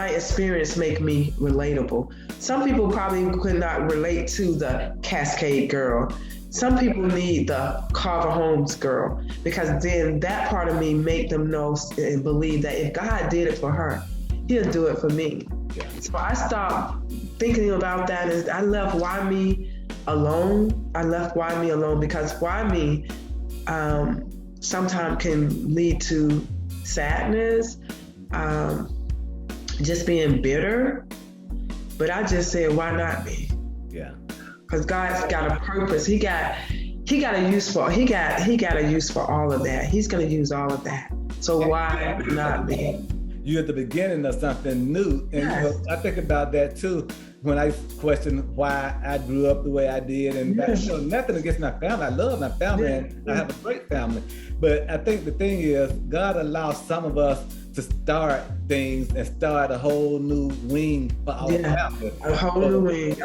experience make me relatable. Some people probably could not relate to the Cascade girl. Some people need the Carver Homes girl, because then that part of me make them know and believe that if God did it for her, He'll do it for me. Yeah. So I stopped thinking about that, and I left why me alone. Because why me sometimes can lead to sadness, just being bitter. But I just said, why not me? Yeah. Because God's got a purpose. He got a use for all of that. He's gonna use all of that. So why not me? You're at the beginning of something new. And yes. I think about that too when I question why I grew up the way I did. And yes. Nothing against my family. I love my family and I have a great family. But I think the thing is, God allows some of us to start things and start a whole new wing for our family. A whole new wing.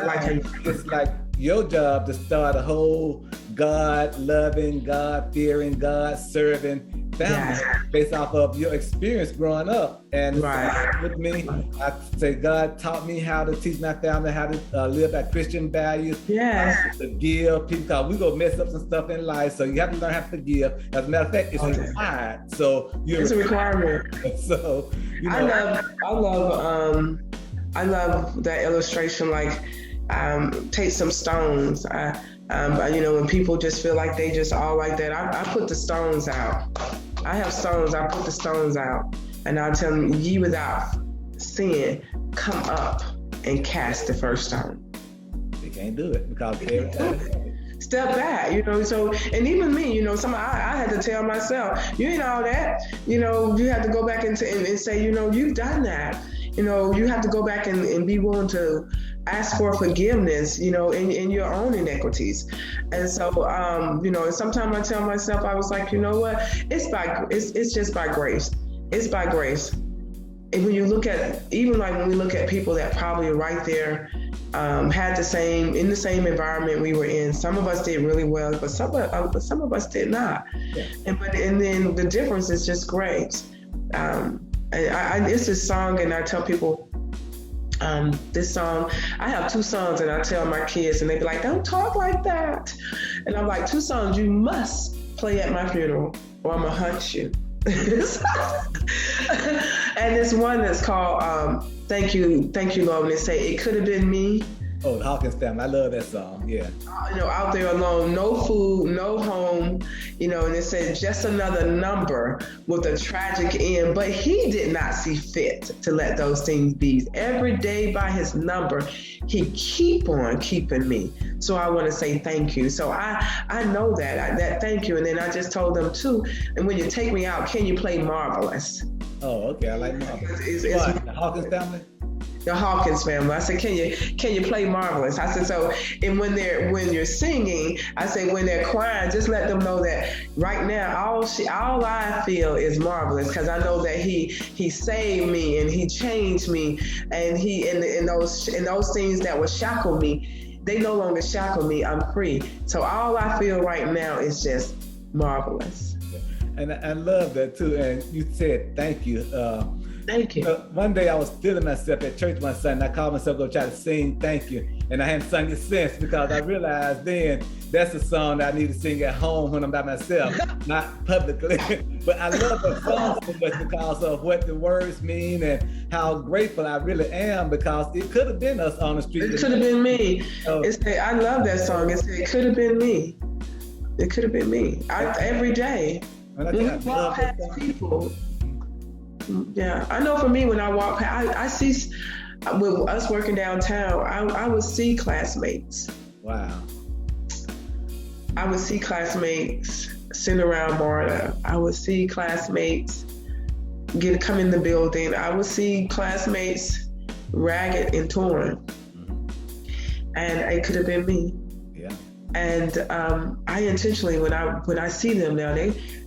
It's like your job to start a whole God-loving, God-fearing, God-serving family based off of your experience growing up. And with me, I say God taught me how to teach my family how to live by Christian values. Yes. To give people, because we go mess up some stuff in life, so you have to learn how to forgive. As a matter of fact, it's required. So it's a requirement. So I love that illustration. Like, take some stones. When people just feel like they just all like that, I put the stones out. I have stones, I put the stones out, and I'll tell them, ye without sin, come up and cast the first stone. They can't do it because every time. step back, so, and even me, I had to tell myself, you ain't all that, you have to go back and say, you've done that, you have to go back and be willing to ask for forgiveness, in your own inequities. And so, sometimes I tell myself, I was like, you know what, it's just by grace. It's by grace. And when you look at, even like when we look at people that probably are right there, had in the same environment we were in, some of us did really well, but some of us did not. Yeah. And then the difference is just grace. It's this song, and I tell people, this song, I have 2 songs, and I tell my kids, and they be like, don't talk like that. And I'm like, 2 songs you must play at my funeral, or I'm gonna hunt you. And this one that's called Thank You, Lord, and they say, it could have been me. Oh, the Hawkins family, I love that song, yeah. Out there alone, no food, no home, and it said just another number with a tragic end, but he did not see fit to let those things be. Every day by his number, he keep on keeping me. So I want to say thank you. So I know that thank you. And then I just told them too, and when you take me out, can you play Marvelous? Oh, okay, I like Marvelous. It's the Hawkins family? The Hawkins family. I said, can you play Marvelous? I said, so, and when you're singing, I say, when they're crying, just let them know that right now, all I feel is marvelous, because I know that he saved me and he changed me, and those things that would shackle me, they no longer shackle me. I'm free. So all I feel right now is just marvelous. And I love that too. And you said thank you. Thank you. One day I was feeling myself at church one Sunday, and I called myself go try to sing thank you. And I hadn't sung it since, because I realized then that's a song that I need to sing at home when I'm by myself, not publicly. But I love that song so much because of what the words mean and how grateful I really am, because it could have been us on the street. It could have been me. I love that song. It could have been me. It could have been me. Every day. When we walk past people. Yeah, I know for me, when I walk past, I see, with us working downtown, I would see classmates. Wow. I would see classmates sitting around Marta. I would see classmates come in the building. I would see classmates ragged and torn. Mm-hmm. And it could have been me. Yeah. And I intentionally, when I see them now,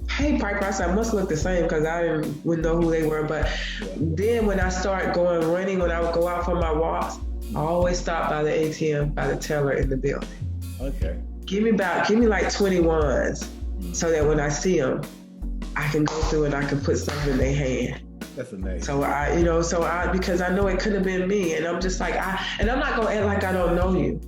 hey, Piper, I said, I must look the same, because I wouldn't know who they were. But then when I start running, when I would go out for my walks, I always stop by the ATM, by the teller in the building. Okay. Give me like 21s, so that when I see them, I can go through and I can put something in their hand. That's amazing. So because I know it could have been me, and I'm just like, and I'm not gonna act like I don't know you.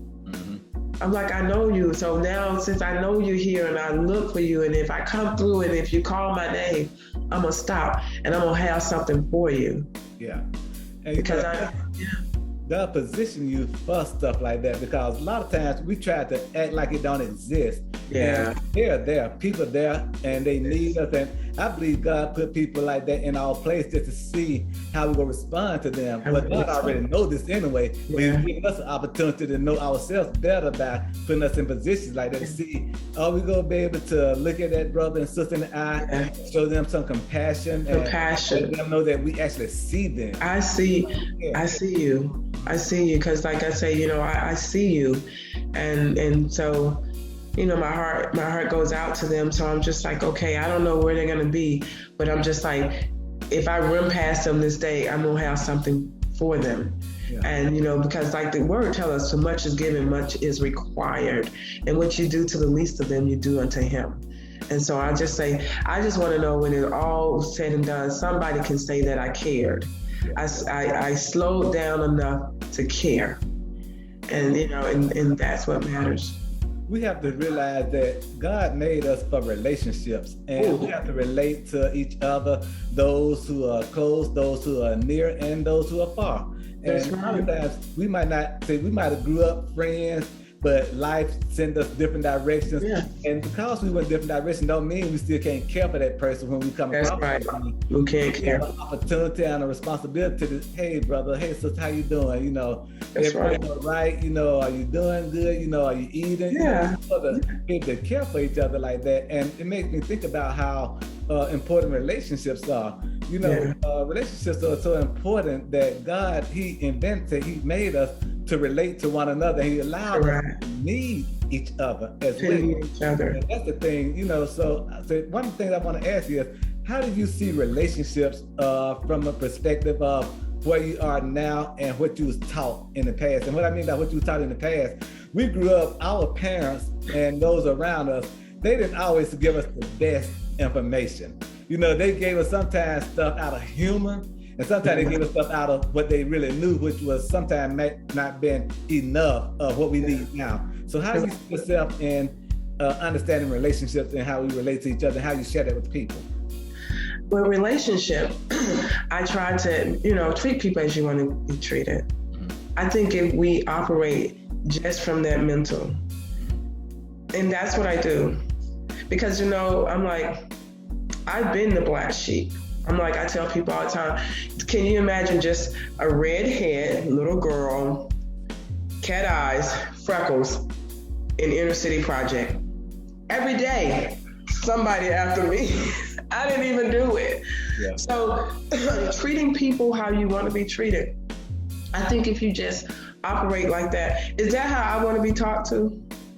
I'm like, I know you. So now, since I know you here and I look for you, and if I come through and if you call my name, I'm going to stop and I'm going to have something for you. Yeah. And because they'll position you for stuff like that, because a lot of times we try to act like it don't exist. Yeah. And they're there, people there, and they need us. And I believe God put people like that in our place just to see how we're going to respond to them. But God already knows this anyway. Yeah. He's giving us an opportunity to know ourselves better by putting us in positions like that to see, are we going to be able to look at that brother and sister in the eye, show them some compassion, and let them know that we actually see them. I see you. I see you, because like I say, I see you. And so, my heart goes out to them. So I'm just like, okay, I don't know where they're going to be, but I'm just like, if I run past them this day, I'm going to have something for them. Yeah. And, because like the word tells us, so much is given, much is required. And what you do to the least of them, you do unto him. And so I just say, I just want to know, when it all said and done, somebody can say that I cared. I slowed down enough to care. And, and that's what matters. We have to realize that God made us for relationships, and we have to relate to each other, those who are close, those who are near, and those who are far. And sometimes we might have grew up friends, but life sent us different directions. Yeah. And because we went different directions, don't mean we still can't care for that person when we come across somebody. We can't care. We have an opportunity and a responsibility to, hey brother, hey sister, how you doing? You know, everything all right? You know, are you doing good? You know, are you eating? Yeah. You know, to care for each other like that. And it makes me think about how important relationships are. You know, relationships are so important that God, he made us to relate to one another. He allowed us to need each other as well. Each other. And that's the thing, you know. So one thing I want to ask you is, how do you see relationships from a perspective of where you are now and what you was taught in the past? And what I mean by what you was taught in the past, we grew up, our parents and those around us, they didn't always give us the best information. You know, they gave us sometimes stuff out of humor, and sometimes they gave us stuff out of what they really knew, which was sometimes not been enough of what we need now. So how do you see yourself in understanding relationships and how we relate to each other, and how you share that with people? Well, relationship, I try to, you know, treat people as you want to be treated. I think if we operate just from that mental, and that's what I do. Because, you know, I'm like, I've been the black sheep. I'm like, I tell people all the time, can you imagine just a redhead little girl, cat eyes, freckles, in inner city project? Every day, somebody after me. I didn't even do it. Yeah. So treating people how you want to be treated. I think if you just operate like that, is that how I want to be talked to?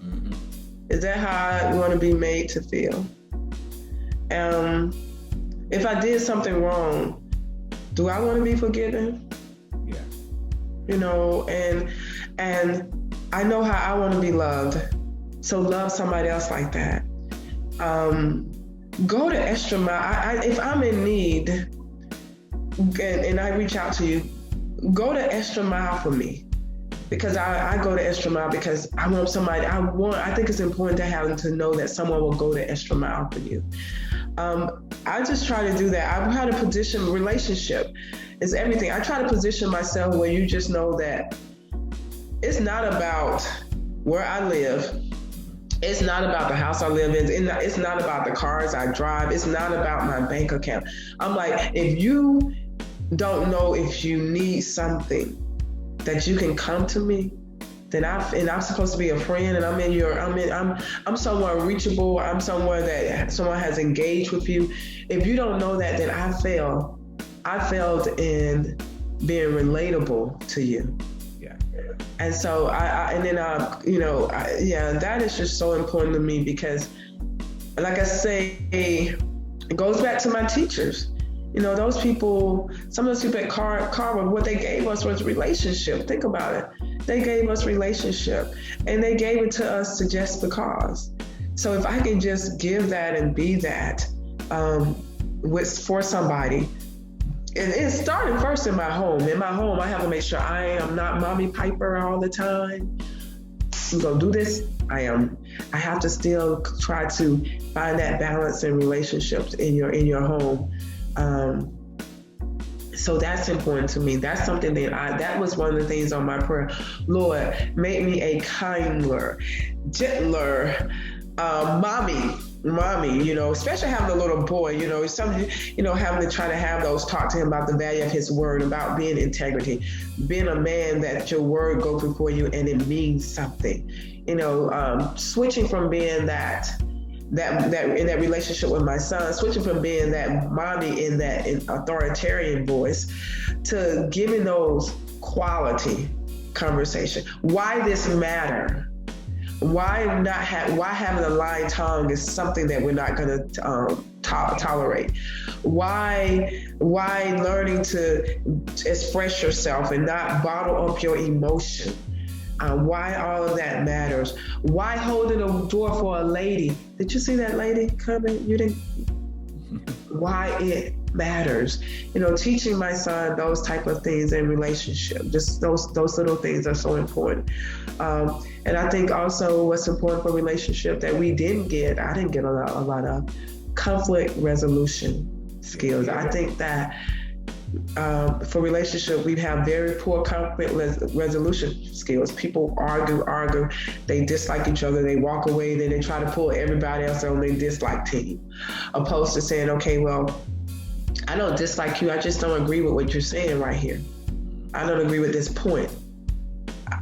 Mm-hmm. Is that how I want to be made to feel? If I did something wrong, do I want to be forgiven? Yeah. You know, and I know how I want to be loved. So love somebody else like that. Go the extra mile. If I'm in need and I reach out to you, go the extra mile for me. Because I go the extra mile because I want somebody, I think it's important to know that someone will go the extra mile for you. I just try to do that. I try to position relationship is everything. I try to position myself where you just know that it's not about where I live. It's not about the house I live in. It's not about the cars I drive. It's not about my bank account. I'm like, if you don't know if you need something that you can come to me, then I'm supposed to be a friend, and I'm somewhere reachable. I'm somewhere that someone has engaged with you. If you don't know that, then I failed. I failed in being relatable to you. Yeah. And so that is just so important to me because, like I say, it goes back to my teachers. You know, those people, some of those people at Carver, what they gave us was relationship. Think about it. They gave us relationship, and they gave it to us to just because. So if I can just give that and be that for somebody, and it started first in my home. In my home, I have to make sure I am not mommy Piper all the time. I'm gonna do this. I have to still try to find that balance in relationships in your home. So that's important to me. That's something that was one of the things on my prayer. Lord, make me a kinder, gentler mommy, you know, especially having a little boy, you know, having to try to talk to him about the value of his word, about being integrity, being a man that your word goes before you and it means something, you know, switching from being that in that relationship with my son, switching from being that mommy in that authoritarian voice to giving those quality conversation. Why this matter? Why having a lying tongue is something that we're not going to tolerate? Why learning to express yourself and not bottle up your emotion? Why all of that matters? Why holding a door for a lady? Did you see that lady coming? You didn't? Why it matters? You know, teaching my son those type of things in relationship. Just those little things are so important. And I think also what's important for relationship that I didn't get a lot of conflict resolution skills. I think that for relationship, we have very poor conflict resolution. skills. People argue, they dislike each other, they walk away, then they try to pull everybody else on their dislike team, opposed to saying, okay, well, I don't dislike you, I just don't agree with what you're saying right here. I don't agree with this point.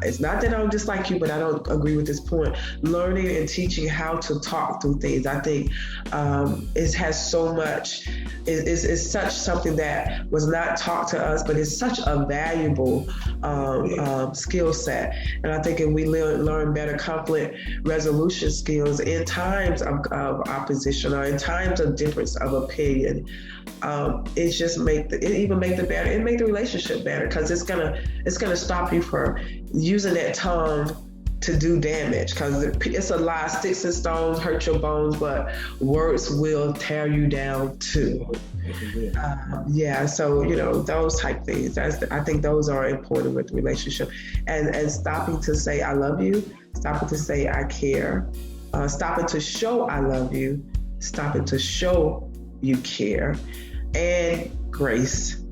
It's not that I don't dislike you, but I don't agree with this point. Learning and teaching how to talk through things, I think it has so much, it's such something that was not taught to us, but it's such a valuable skill set. And I think if we learn better conflict resolution skills in times of opposition or in times of difference of opinion, it just make the relationship better, because it's gonna stop you from using that tongue to do damage, because it's a lie. Sticks and stones hurt your bones, but words will tear you down too. So those type things. I think those are important with the relationship, and stopping to say I love you, stopping to say I care, stopping to show I love you, stopping to show you care, and grace.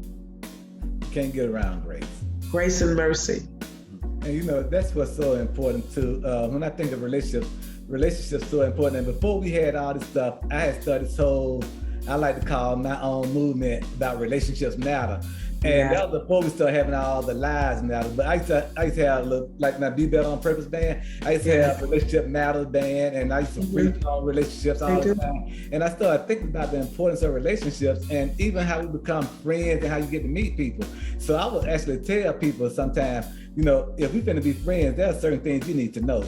Can't get around grace. Grace and mercy. And that's what's so important too. When I think of relationships so important. And before we had all this stuff, I had started I like to call my own movement about relationships matter. And that was before we started having all the lives matter. But I used to have like my Be Better on Purpose band. I used to have Relationship Matters band, and I used to preach on relationships all the time. And I started thinking about the importance of relationships and even how we become friends and how you get to meet people. So I would actually tell people sometimes, if we're going to be friends, there are certain things you need to know.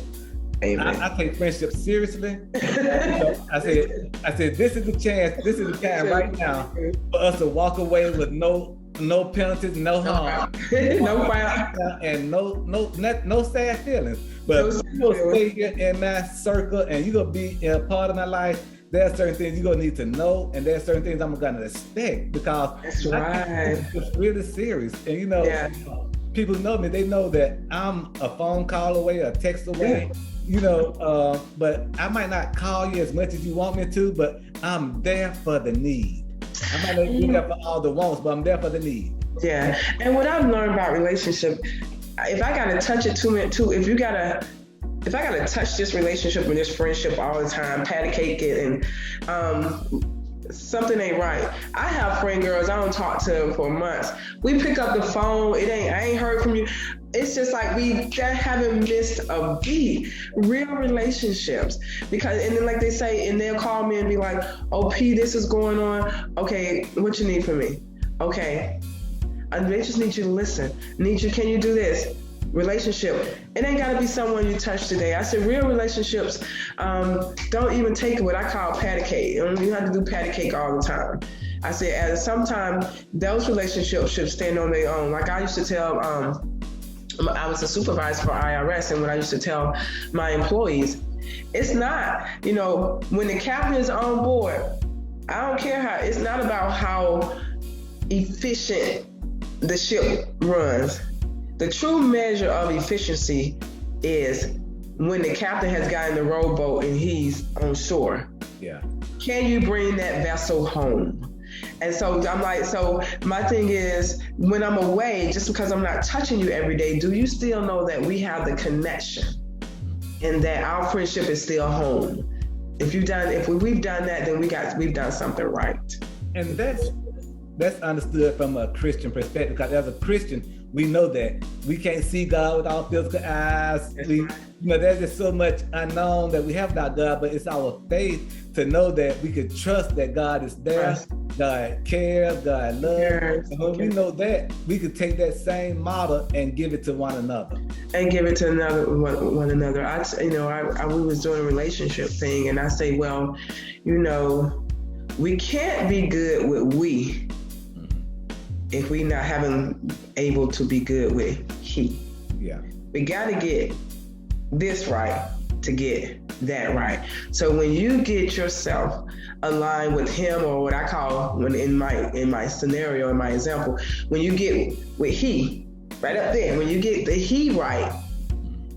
I take friendship seriously. I said, this is the chance, this is the time right now for us to walk away with no penalties, no harm, no fire, and no sad feelings. But you're gonna stay here in my circle, and you're gonna be a part of my life. There are certain things you're gonna need to know, and there are certain things I'm gonna respect, because it's really serious. And people know me; they know that I'm a phone call away, a text away. But I might not call you as much as you want me to, but I'm there for the need. I might not be there for all the wants, but I'm there for the need. Yeah, and what I've learned about relationship, if I gotta touch it too, if I gotta touch this relationship and this friendship all the time, patty cake it, and something ain't right. I have friend girls, I don't talk to them for months. We pick up the phone, I ain't heard from you. It's just like we haven't missed a beat. Real relationships, because, and then like they say, and they'll call me and be like, "Oh, P, this is going on. Okay, what you need from me? Okay, they just need you to listen. Can you do this?" Relationship, it ain't gotta be someone you touch today. I said real relationships don't even take what I call patty cake. You don't have to do patty cake all the time. I said at some time those relationships should stand on their own. Like I used to tell, I was a supervisor for IRS, and what I used to tell my employees, it's not, when the captain is on board, I don't care how, it's not about how efficient the ship runs. The true measure of efficiency is when the captain has gotten the rowboat and he's on shore. Yeah. Can you bring that vessel home? And so I'm like, so my thing is, when I'm away, just because I'm not touching you every day, do you still know that we have the connection and that our friendship is still home? If we've done that, then we've done something right. And that's understood from a Christian perspective, because as a Christian, we know that we can't see God with our physical eyes. There's just so much unknown that we have about God, but it's our faith to know that we could trust that God is there, God cares, God loves. And when we know that, we could take that same model and give it to one another. And give it to one another. We was doing a relationship thing, and I say, well, we can't be good with we if we not able to be good with he. Yeah. We got to get this right to get that right. So when you get yourself aligned with him, or what I call, when in my scenario, in my example, when you get with he, right up there, when you get the he right,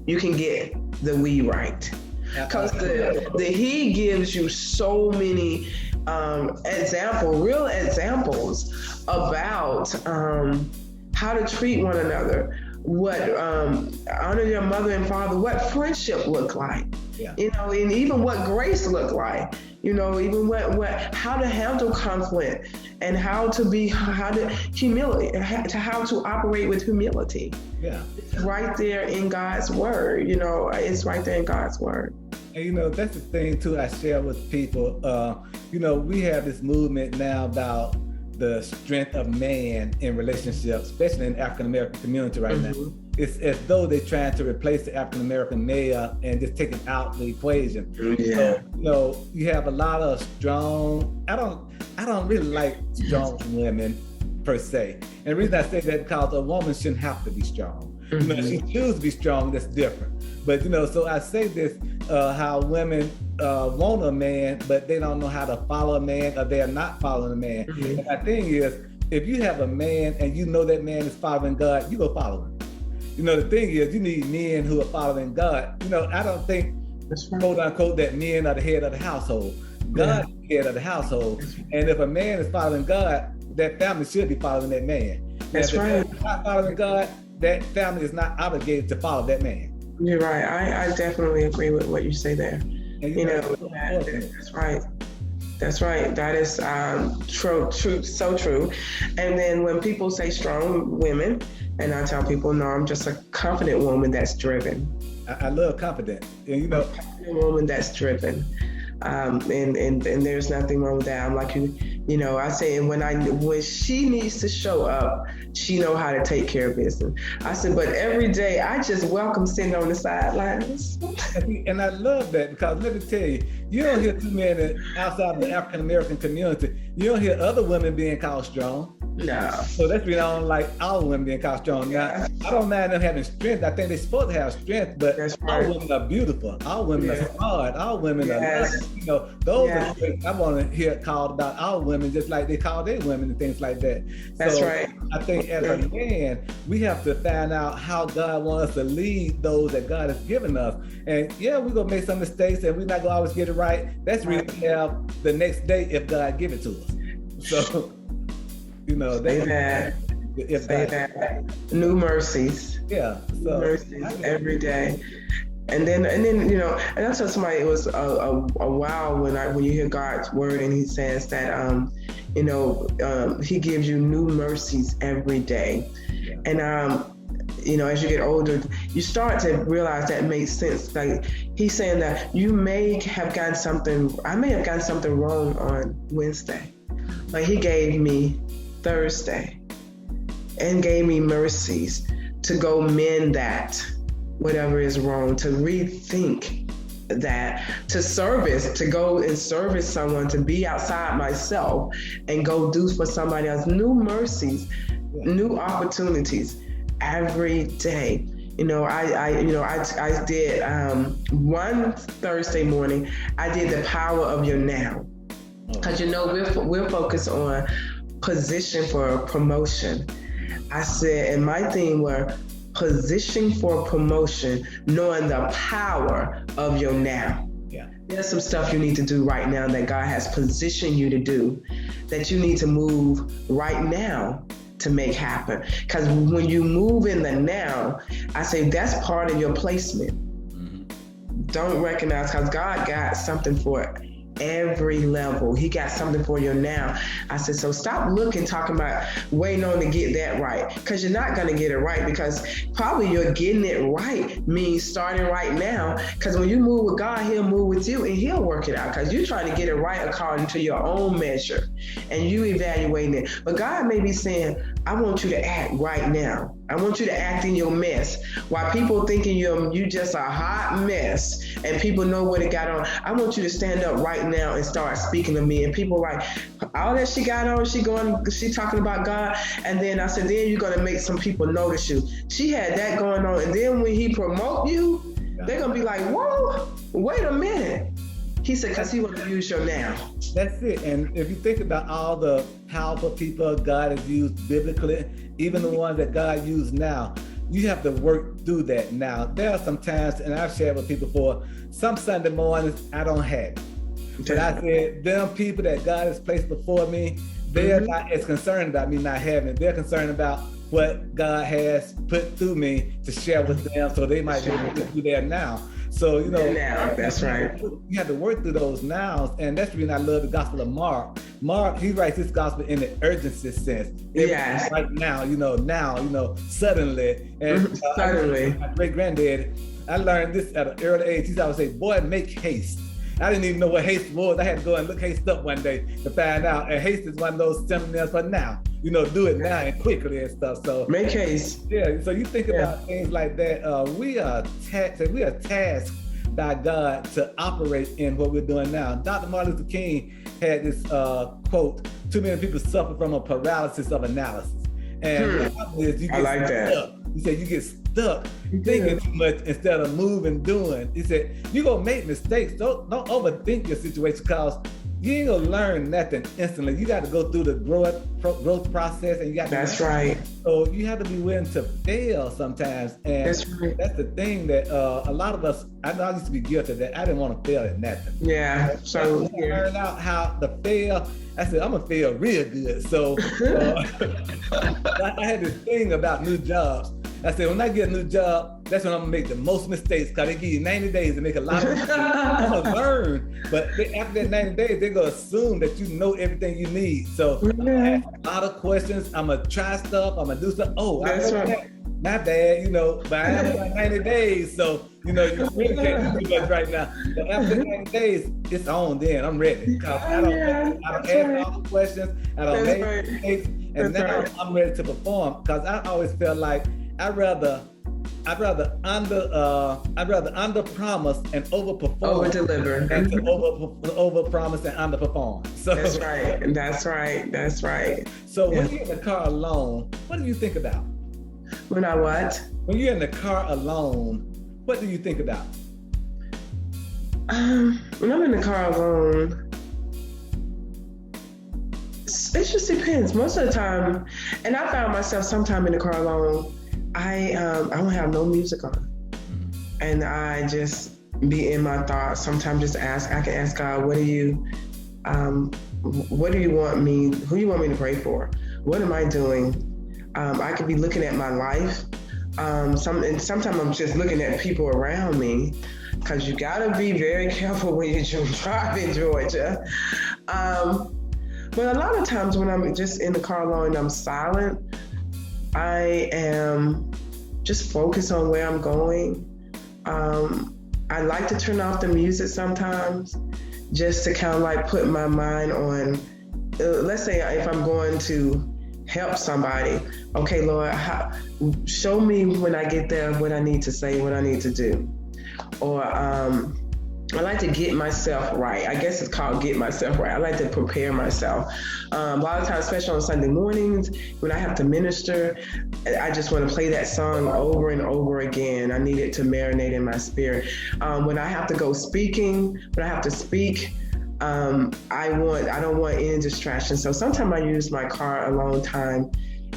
you can get the we right. Because the he gives you so many real examples about how to treat one another, what honor your mother and father, what friendship look like, Yeah. you know, and even what grace look like, you know, even how to handle conflict and how to humility, how to operate with humility. Yeah. It's right there in God's word, you know, it's right there in God's word. And, you know, that's the thing too, I share with people, you know, we have this movement now about the strength of man in relationships, especially in the African-American community right now. It's as though they're trying to replace the African-American male and just take it out the equation. Yeah. So, you know, you have a lot of strong, I don't really like strong women per se. And the reason I say that because a woman shouldn't have to be strong. You know, if she chooses to be strong, that's different. But, you know, so I say this, how women want a man, but they don't know how to follow a man, or they're not following a man. And my thing is, if you have a man and you know that man is following God, you go follow him. You know, the thing is, you need men who are following God. You know, I don't think, quote unquote, that men are the head of the household. God is the head of the household. And if a man is following God, that family should be following that man. That's and if right. they're not following God, that family is not obligated to follow that man. You're right. I definitely agree with what you say there. And You know, that's right. That's right. That is true, so true. And then when people say strong women, and I tell people, no, I'm just a confident woman that's driven. I love confidence. And, you know, A confident woman that's driven. And there's nothing wrong with that. I'm like, you know, I say when she needs to show up, she know how to take care of business. I said, but every day I just welcome sitting on the sidelines. And I love that, because let me tell you, you don't hear too many outside of the African American community. You don't hear other women being called strong. No. So that's why I don't like our women being called strong. Now, I don't mind them having strength. I think they're supposed to have strength, but our women are beautiful. Our women are smart. Our women are loving. You know, those are things I want to hear called about our women, just like they call their women and things like that. That's so right. I think as a man, we have to find out how God wants us to lead those that God has given us. And yeah, we're going to make some mistakes and we're not going to always get it right. That's really have the next day if God give it to us. So, you know, Say that. New mercies. Yeah. So, new mercies every day. And then, you know, and I told somebody it was a while when you hear God's word and he says that, you know, he gives you new mercies every day. Yeah. And, you know, as you get older, you start to realize that makes sense. Like he's saying that I may have gotten something wrong on Wednesday, but he gave me Thursday and gave me mercies to go mend that, whatever is wrong, to rethink that, to go and service someone, to be outside myself and go do for somebody else. New mercies, new opportunities every day. You know, I did one Thursday morning, I did the power of your now. Because, you know, we're focused on position for promotion. I said, and my theme were position for promotion, knowing the power of your now. Yeah. There's some stuff you need to do right now that God has positioned you to do, that you need to move right now to make happen. Because when you move in the now, I say that's part of your placement. Don't recognize, because God got something for it. Every level, he got something for you now. I said, so stop talking about waiting on to get that right, because you're not going to get it right, because probably you're getting it right means starting right now, because when you move with God, he'll move with you and he'll work it out, because you're trying to get it right according to your own measure and you evaluating it. But God may be saying, I want you to act right now. I want you to act in your mess. While people thinking you just a hot mess and people know what it got on, I want you to stand up right now and start speaking to me. And people like, all that she got on, she talking about God. And then I said, then you're going to make some people notice you. She had that going on. And then when he promote you, they're going to be like, whoa, wait a minute. He said, because he want to use your now. That's it. And if you think about all the powerful people God has used biblically, even the ones that God used now, you have to work through that now. There are some times, and I've shared with people before, some Sunday mornings I don't have it. But I said, them people that God has placed before me, they're not as concerned about me not having it. They're concerned about what God has put through me to share with them, so they might be able to do that now. So, you know, now, that's right. You have to work through those nows, and that's the reason I love the Gospel of Mark. Mark, he writes his gospel in the urgency sense. Yes. Right now, suddenly. And suddenly. My great granddad, I learned this at an early age. He always say, "Boy, make haste." I didn't even know what haste was. I had to go and look haste up one day to find out. And haste is one of those synonyms for now. Do it now and quickly and stuff. So make haste. Yeah. So you think about things like that. We are tasked by God to operate in what we're doing now. Dr. Martin Luther King had this quote: "Too many people suffer from a paralysis of analysis." And the problem is you get stuck. He said you get stuck thinking too much instead of moving, doing. He said you're gonna make mistakes. Don't overthink your situation, because you ain't gonna learn nothing instantly. You got to go through the growth process, and you got to. That's right. So you have to be willing to fail sometimes, and that's the thing that a lot of us. I know I used to be guilty of that. I didn't want to fail at nothing. Yeah. So I learned out how to fail. I said I'm gonna fail real good. So I had this thing about new jobs. I said, when I get a new job, that's when I'm gonna make the most mistakes, because they give you 90 days to make a lot of mistakes. I'm gonna learn, but after that 90 days, they're gonna assume that you know everything you need. So I'm gonna ask a lot of questions. I'm gonna try stuff. I'm gonna do stuff. Oh, that's right. Not bad, but I have like 90 days, so you really can't do too much right now. But after 90 days, it's on. Then I'm ready. Cause I don't ask all the questions. I don't make mistakes, and now I'm ready to perform. Because I always felt like I'd rather under promise and over perform, over deliver, and to over promise and under perform. So that's right. So when you're in the car alone, what do you think about? When I what? When you're in the car alone, what do you think about? When I'm in the car alone, it just depends. Most of the time, and I found myself sometime in the car alone, I don't have no music on, and I just be in my thoughts. Sometimes I can ask God, what do you want me? Who you want me to pray for? What am I doing? I could be looking at my life. Sometimes I'm just looking at people around me, because you gotta be very careful when you drive in Georgia. But a lot of times when I'm just in the car alone and I'm silent, I am just focused on where I'm going. I like to turn off the music sometimes, just to kind of like put my mind on, let's say if I'm going to help somebody, okay, Lord, show me when I get there what I need to say, what I need to do. Or I like to get myself right. I guess it's called get myself right. I like to prepare myself. A lot of times, especially on Sunday mornings, when I have to minister, I just want to play that song over and over again. I need it to marinate in my spirit. When I have to go speaking, when I have to speak, I don't want any distraction. So sometimes I use my car alone time.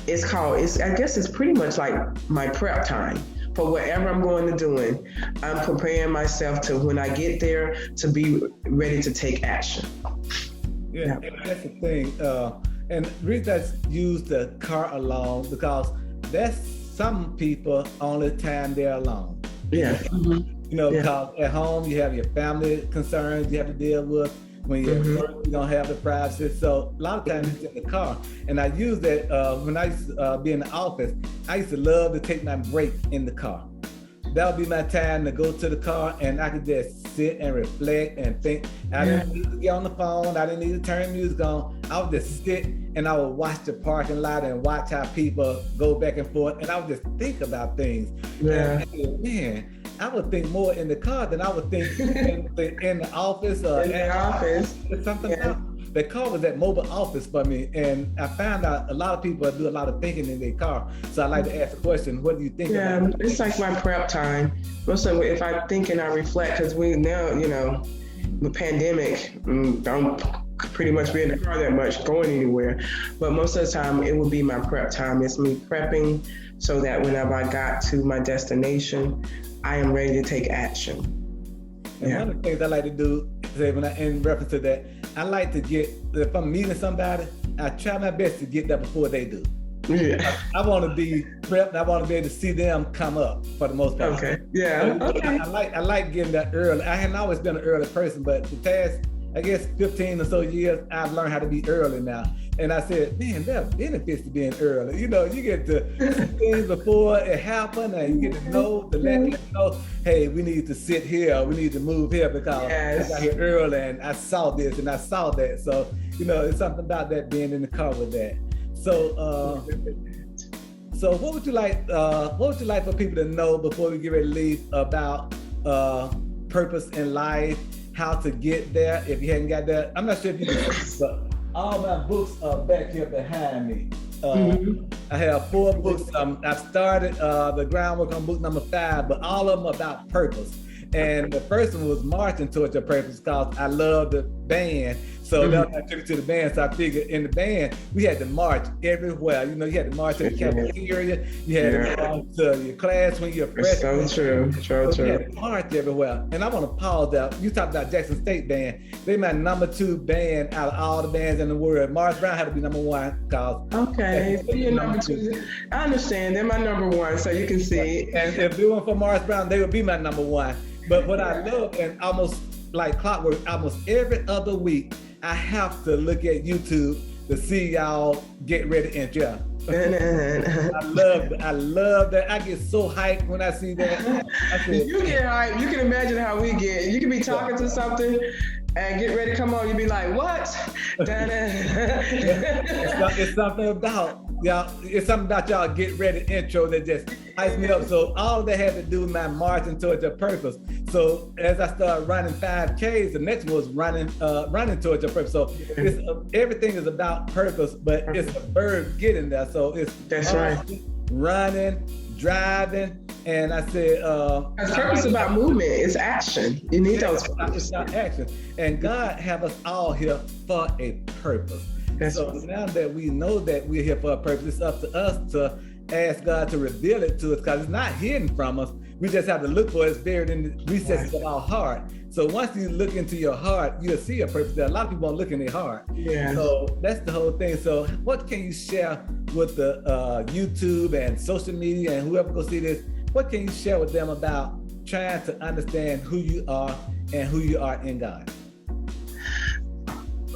I guess it's pretty much like my prep time. For whatever I'm going to do, I'm preparing myself to, when I get there, to be ready to take action. Yeah. That's the thing. And the reason I use the car alone, because that's some people only time they're alone. Yeah. Mm-hmm. Because at home you have your family concerns you have to deal with. When you're at work, you don't have the privacy. So a lot of times it's in the car. And I use that when I used to be in the office. I used to love to take my break in the car. That would be my time to go to the car, and I could just sit and reflect and think. I didn't need to get on the phone. I didn't need to turn music on. I would just sit and I would watch the parking lot and watch how people go back and forth. And I would just think about things. Yeah. And, man, I would think more in the car than I would think in the office. In the office. Something about the car was that mobile office for me. And I found out a lot of people do a lot of thinking in their car. So I like to ask the question, what do you think about it? It's like my prep time. Mostly if I think and I reflect, because we now, the pandemic, don't pretty much be in the car that much, going anywhere. But most of the time, it would be my prep time. It's me prepping so that whenever I got to my destination, I am ready to take action. And one of the things I like to do, in reference to that, I like to if I'm meeting somebody, I try my best to get there before they do. Yeah. I want to be prepped. I want to be able to see them come up for the most part. Okay. Yeah. Okay. I like getting that early. I hadn't always been an early person, but the past, I guess, 15 or so years, I've learned how to be early now. And I said, man, there are benefits to being early. You know, you get to see things before it happens, and you get to know, to let people know, hey, we need to sit here, we need to move here because I got here early and I saw this and I saw that. So, you know, it's something about that, being in the car with that. So, so what would you like for people to know before we get ready to leave about purpose in life, how to get there if you hadn't got there? I'm not sure if you can, but all my books are back here behind me. I have 4 books. I've started the groundwork on book number 5, but all of them are about purpose. And the first one was Marching Towards Your Purpose, because I love the band. So that I took it to the band. So I figured in the band, we had to march everywhere. You know, you had to march to the cafeteria. You had to march to your class when you're a freshman. So true. So you had to march everywhere. And I want to pause out. You talked about Jackson State Band. They my number 2 band out of all the bands in the world. Morris Brown had to be number 1 because. Okay, so you're number 2. I understand. They're my number 1, so you can see. And if they weren't for Morris Brown, they would be my number 1. But what I love, and almost like clockwork, almost every other week, I have to look at YouTube to see y'all get ready and jump. I love that. I get so hyped when I see that. You get hyped. You can imagine how we get. You can be talking to something and get ready to come on. You be like, what? It's something about y'all. It's something about y'all get ready intro that just hypes me up. So all that had to do with my marching towards your purpose. So as I started running 5Ks, the next one was running towards your purpose. So it's, everything is about purpose, but it's a verb getting there. So it's running, driving, and I said, purpose is about movement. It's action. You need those. It's about action, and God have us all here for a purpose. So now that we know that we're here for a purpose, it's up to us to ask God to reveal it to us, because it's not hidden from us. We just have to look for it. It's buried in the recesses of our heart. So once you look into your heart, you'll see a purpose there. A lot of people don't look in their heart. Yeah. So that's the whole thing. So what can you share with the YouTube and social media and whoever go see this? What can you share with them about trying to understand who you are and who you are in God?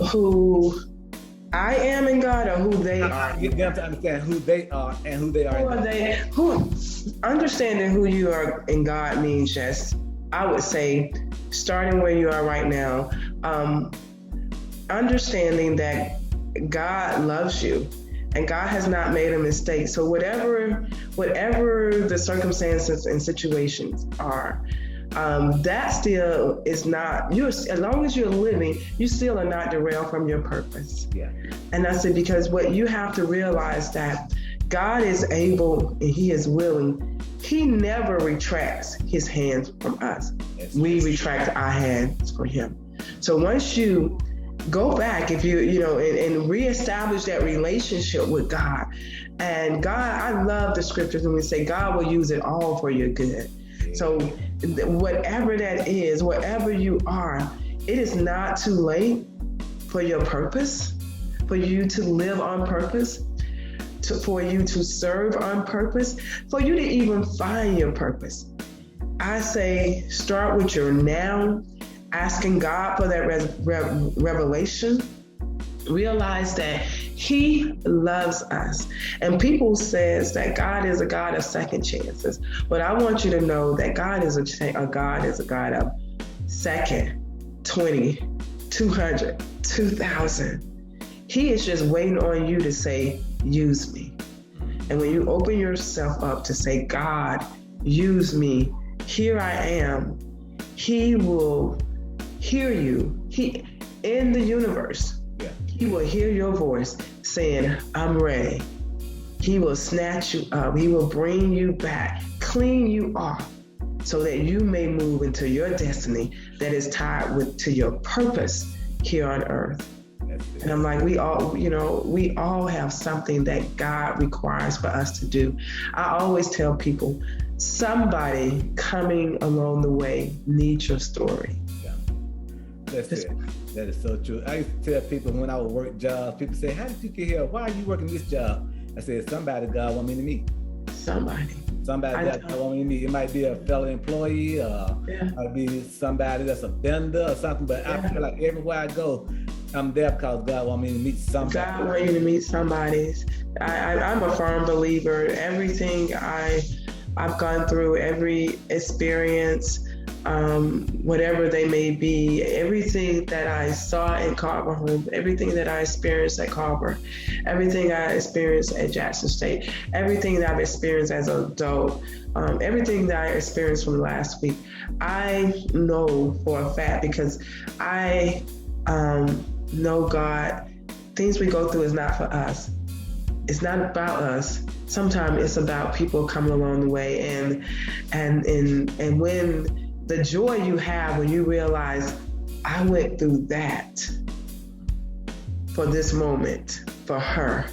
Who I am in God, or who they are? Get them to understand who they are and who they are in God. Understanding who you are in God means just, I would say, starting where you are right now, understanding that God loves you and God has not made a mistake. So whatever the circumstances and situations are, that still is not, as long as you're living, you still are not derailed from your purpose. Yeah. And that's it, because what you have to realize that God is able and He is willing. He never retracts His hands from us. We retract our hands for Him. So once you go back, if and reestablish that relationship with God, and God, I love the scriptures when we say God will use it all for your good. So whatever that is, wherever you are, it is not too late for your purpose, for you to live on purpose, for you to serve on purpose, for you to even find your purpose. I say start with your now, asking God for that revelation. Realize that He loves us. And people says that God is a God of second chances. But I want you to know that God is a God of second, 20, 200, 2,000. He is just waiting on you to say, use me. And when you open yourself up to say, God, use me, here I am, He will hear you. He, in the universe, He will hear your voice saying, I'm ready. He will snatch you up. He will bring you back, clean you off, so that you may move into your destiny that is tied to your purpose here on earth. And I'm like, we all have something that God requires for us to do. I always tell people, somebody coming along the way needs your story. Yeah. That's it. That is so true. I used to tell people when I would work jobs, people say, how did you get here? Why are you working this job? I said, somebody God want me to meet. Somebody that God want me to meet. It might be a fellow employee, it might be somebody that's a vendor or something, but I feel like everywhere I go, I'm there because God want me to meet somebody. God want you to meet somebody. I'm a firm believer. Everything I've gone through, every experience, whatever they may be, everything that I saw in Carver Home, everything that I experienced at Carver, everything I experienced at Jackson State, everything that I've experienced as an adult, everything that I experienced from last week, I know for a fact because I know God, things we go through is not for us. It's not about us. Sometimes it's about people coming along the way, and when the joy you have when you realize I went through that for this moment for her,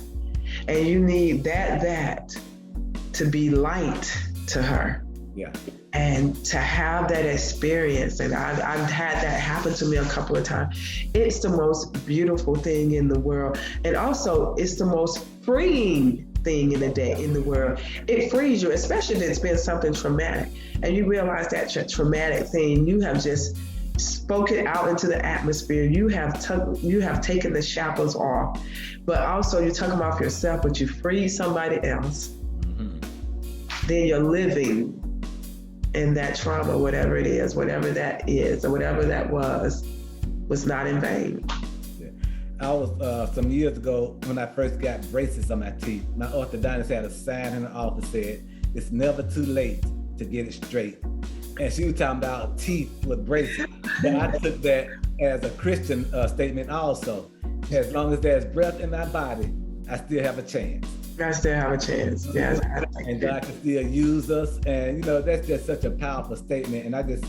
and you need that to be light to her. Yeah. And to have that experience, and I've had that happen to me a couple of times. It's the most beautiful thing in the world, and also it's the most freeing thing in the world. It frees you, especially if it's been something traumatic, and you realize that traumatic thing you have just spoken out into the atmosphere. You have taken the shackles off, but also you took them off yourself, but you freed somebody else. Mm-hmm. Then you're living in that trauma, whatever it is, whatever that is, or whatever that was not in vain. Yeah. I was, some years ago, when I first got braces on my teeth, my orthodontist had a sign in the office said, "It's never too late to get it straight." And she was talking about teeth with braces. But I took that as a Christian statement also. As long as there's breath in my body, I still have a chance. I still have a chance. Yes. And God can still use us. And, that's just such a powerful statement. And I just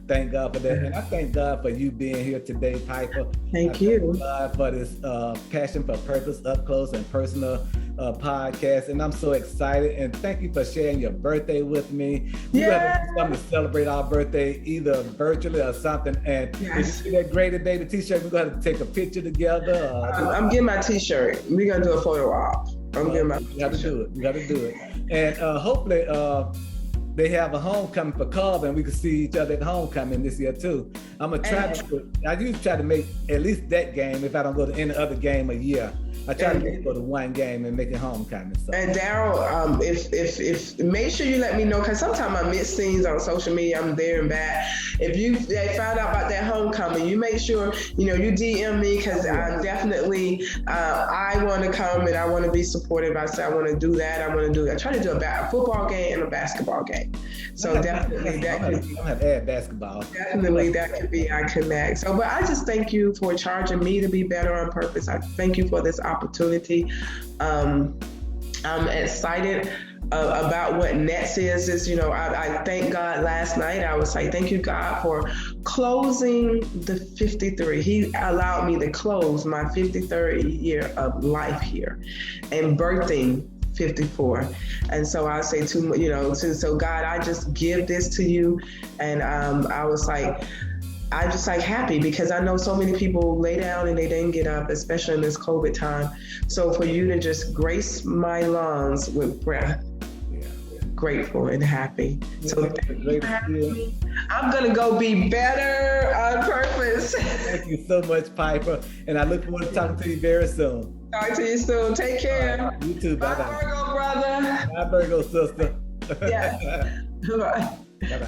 thank God for that. And I thank God for you being here today, Piper. Thank you. Thank God for this Passion for Purpose, up close and personal podcast. And I'm so excited. And thank you for sharing your birthday with me. We're going to do something to celebrate our birthday, either virtually or something. And if you see that Graded Baby t-shirt, we're going to take a picture together. I'm getting my t-shirt. We're going to do a photo op. I'm getting my You got to do it. You got to do it. And hopefully they have a homecoming for Carver, and we can see each other at homecoming this year too. I'm going to try I usually try to make at least that game if I don't go to any other game a year. I try to go to one game and make it homecoming. So. And Darryl, if make sure you let me know, because sometimes I miss things on social media. I'm there and back. If they found out about that homecoming, you make sure you DM me, because I definitely I want to come and I want to be supportive. I say I want to do that. I want to do that. I try to do a football game and a basketball game. So definitely that could be. I have to add basketball. Definitely that could be I connect. So, but I just thank you for charging me to be better on purpose. I thank you for this opportunity. I'm excited about what next is. I thank God last night. I was like, thank you, God, for closing the 53. He allowed me to close my 53rd year of life here and birthing 54. And so I say so God, I just give this to you. And I was like, I'm just happy, because I know so many people lay down and they didn't get up, especially in this COVID time. So for you to just grace my lungs with breath, grateful and happy. So thank you for having me. I'm going to go be better on purpose. Thank you so much, Piper. And I look forward to talking to you very soon. Talk to you soon. Take care. You too. Bye-bye. Bye, Virgo brother. Bye, Virgo sister. Yeah. Bye. Bye-bye.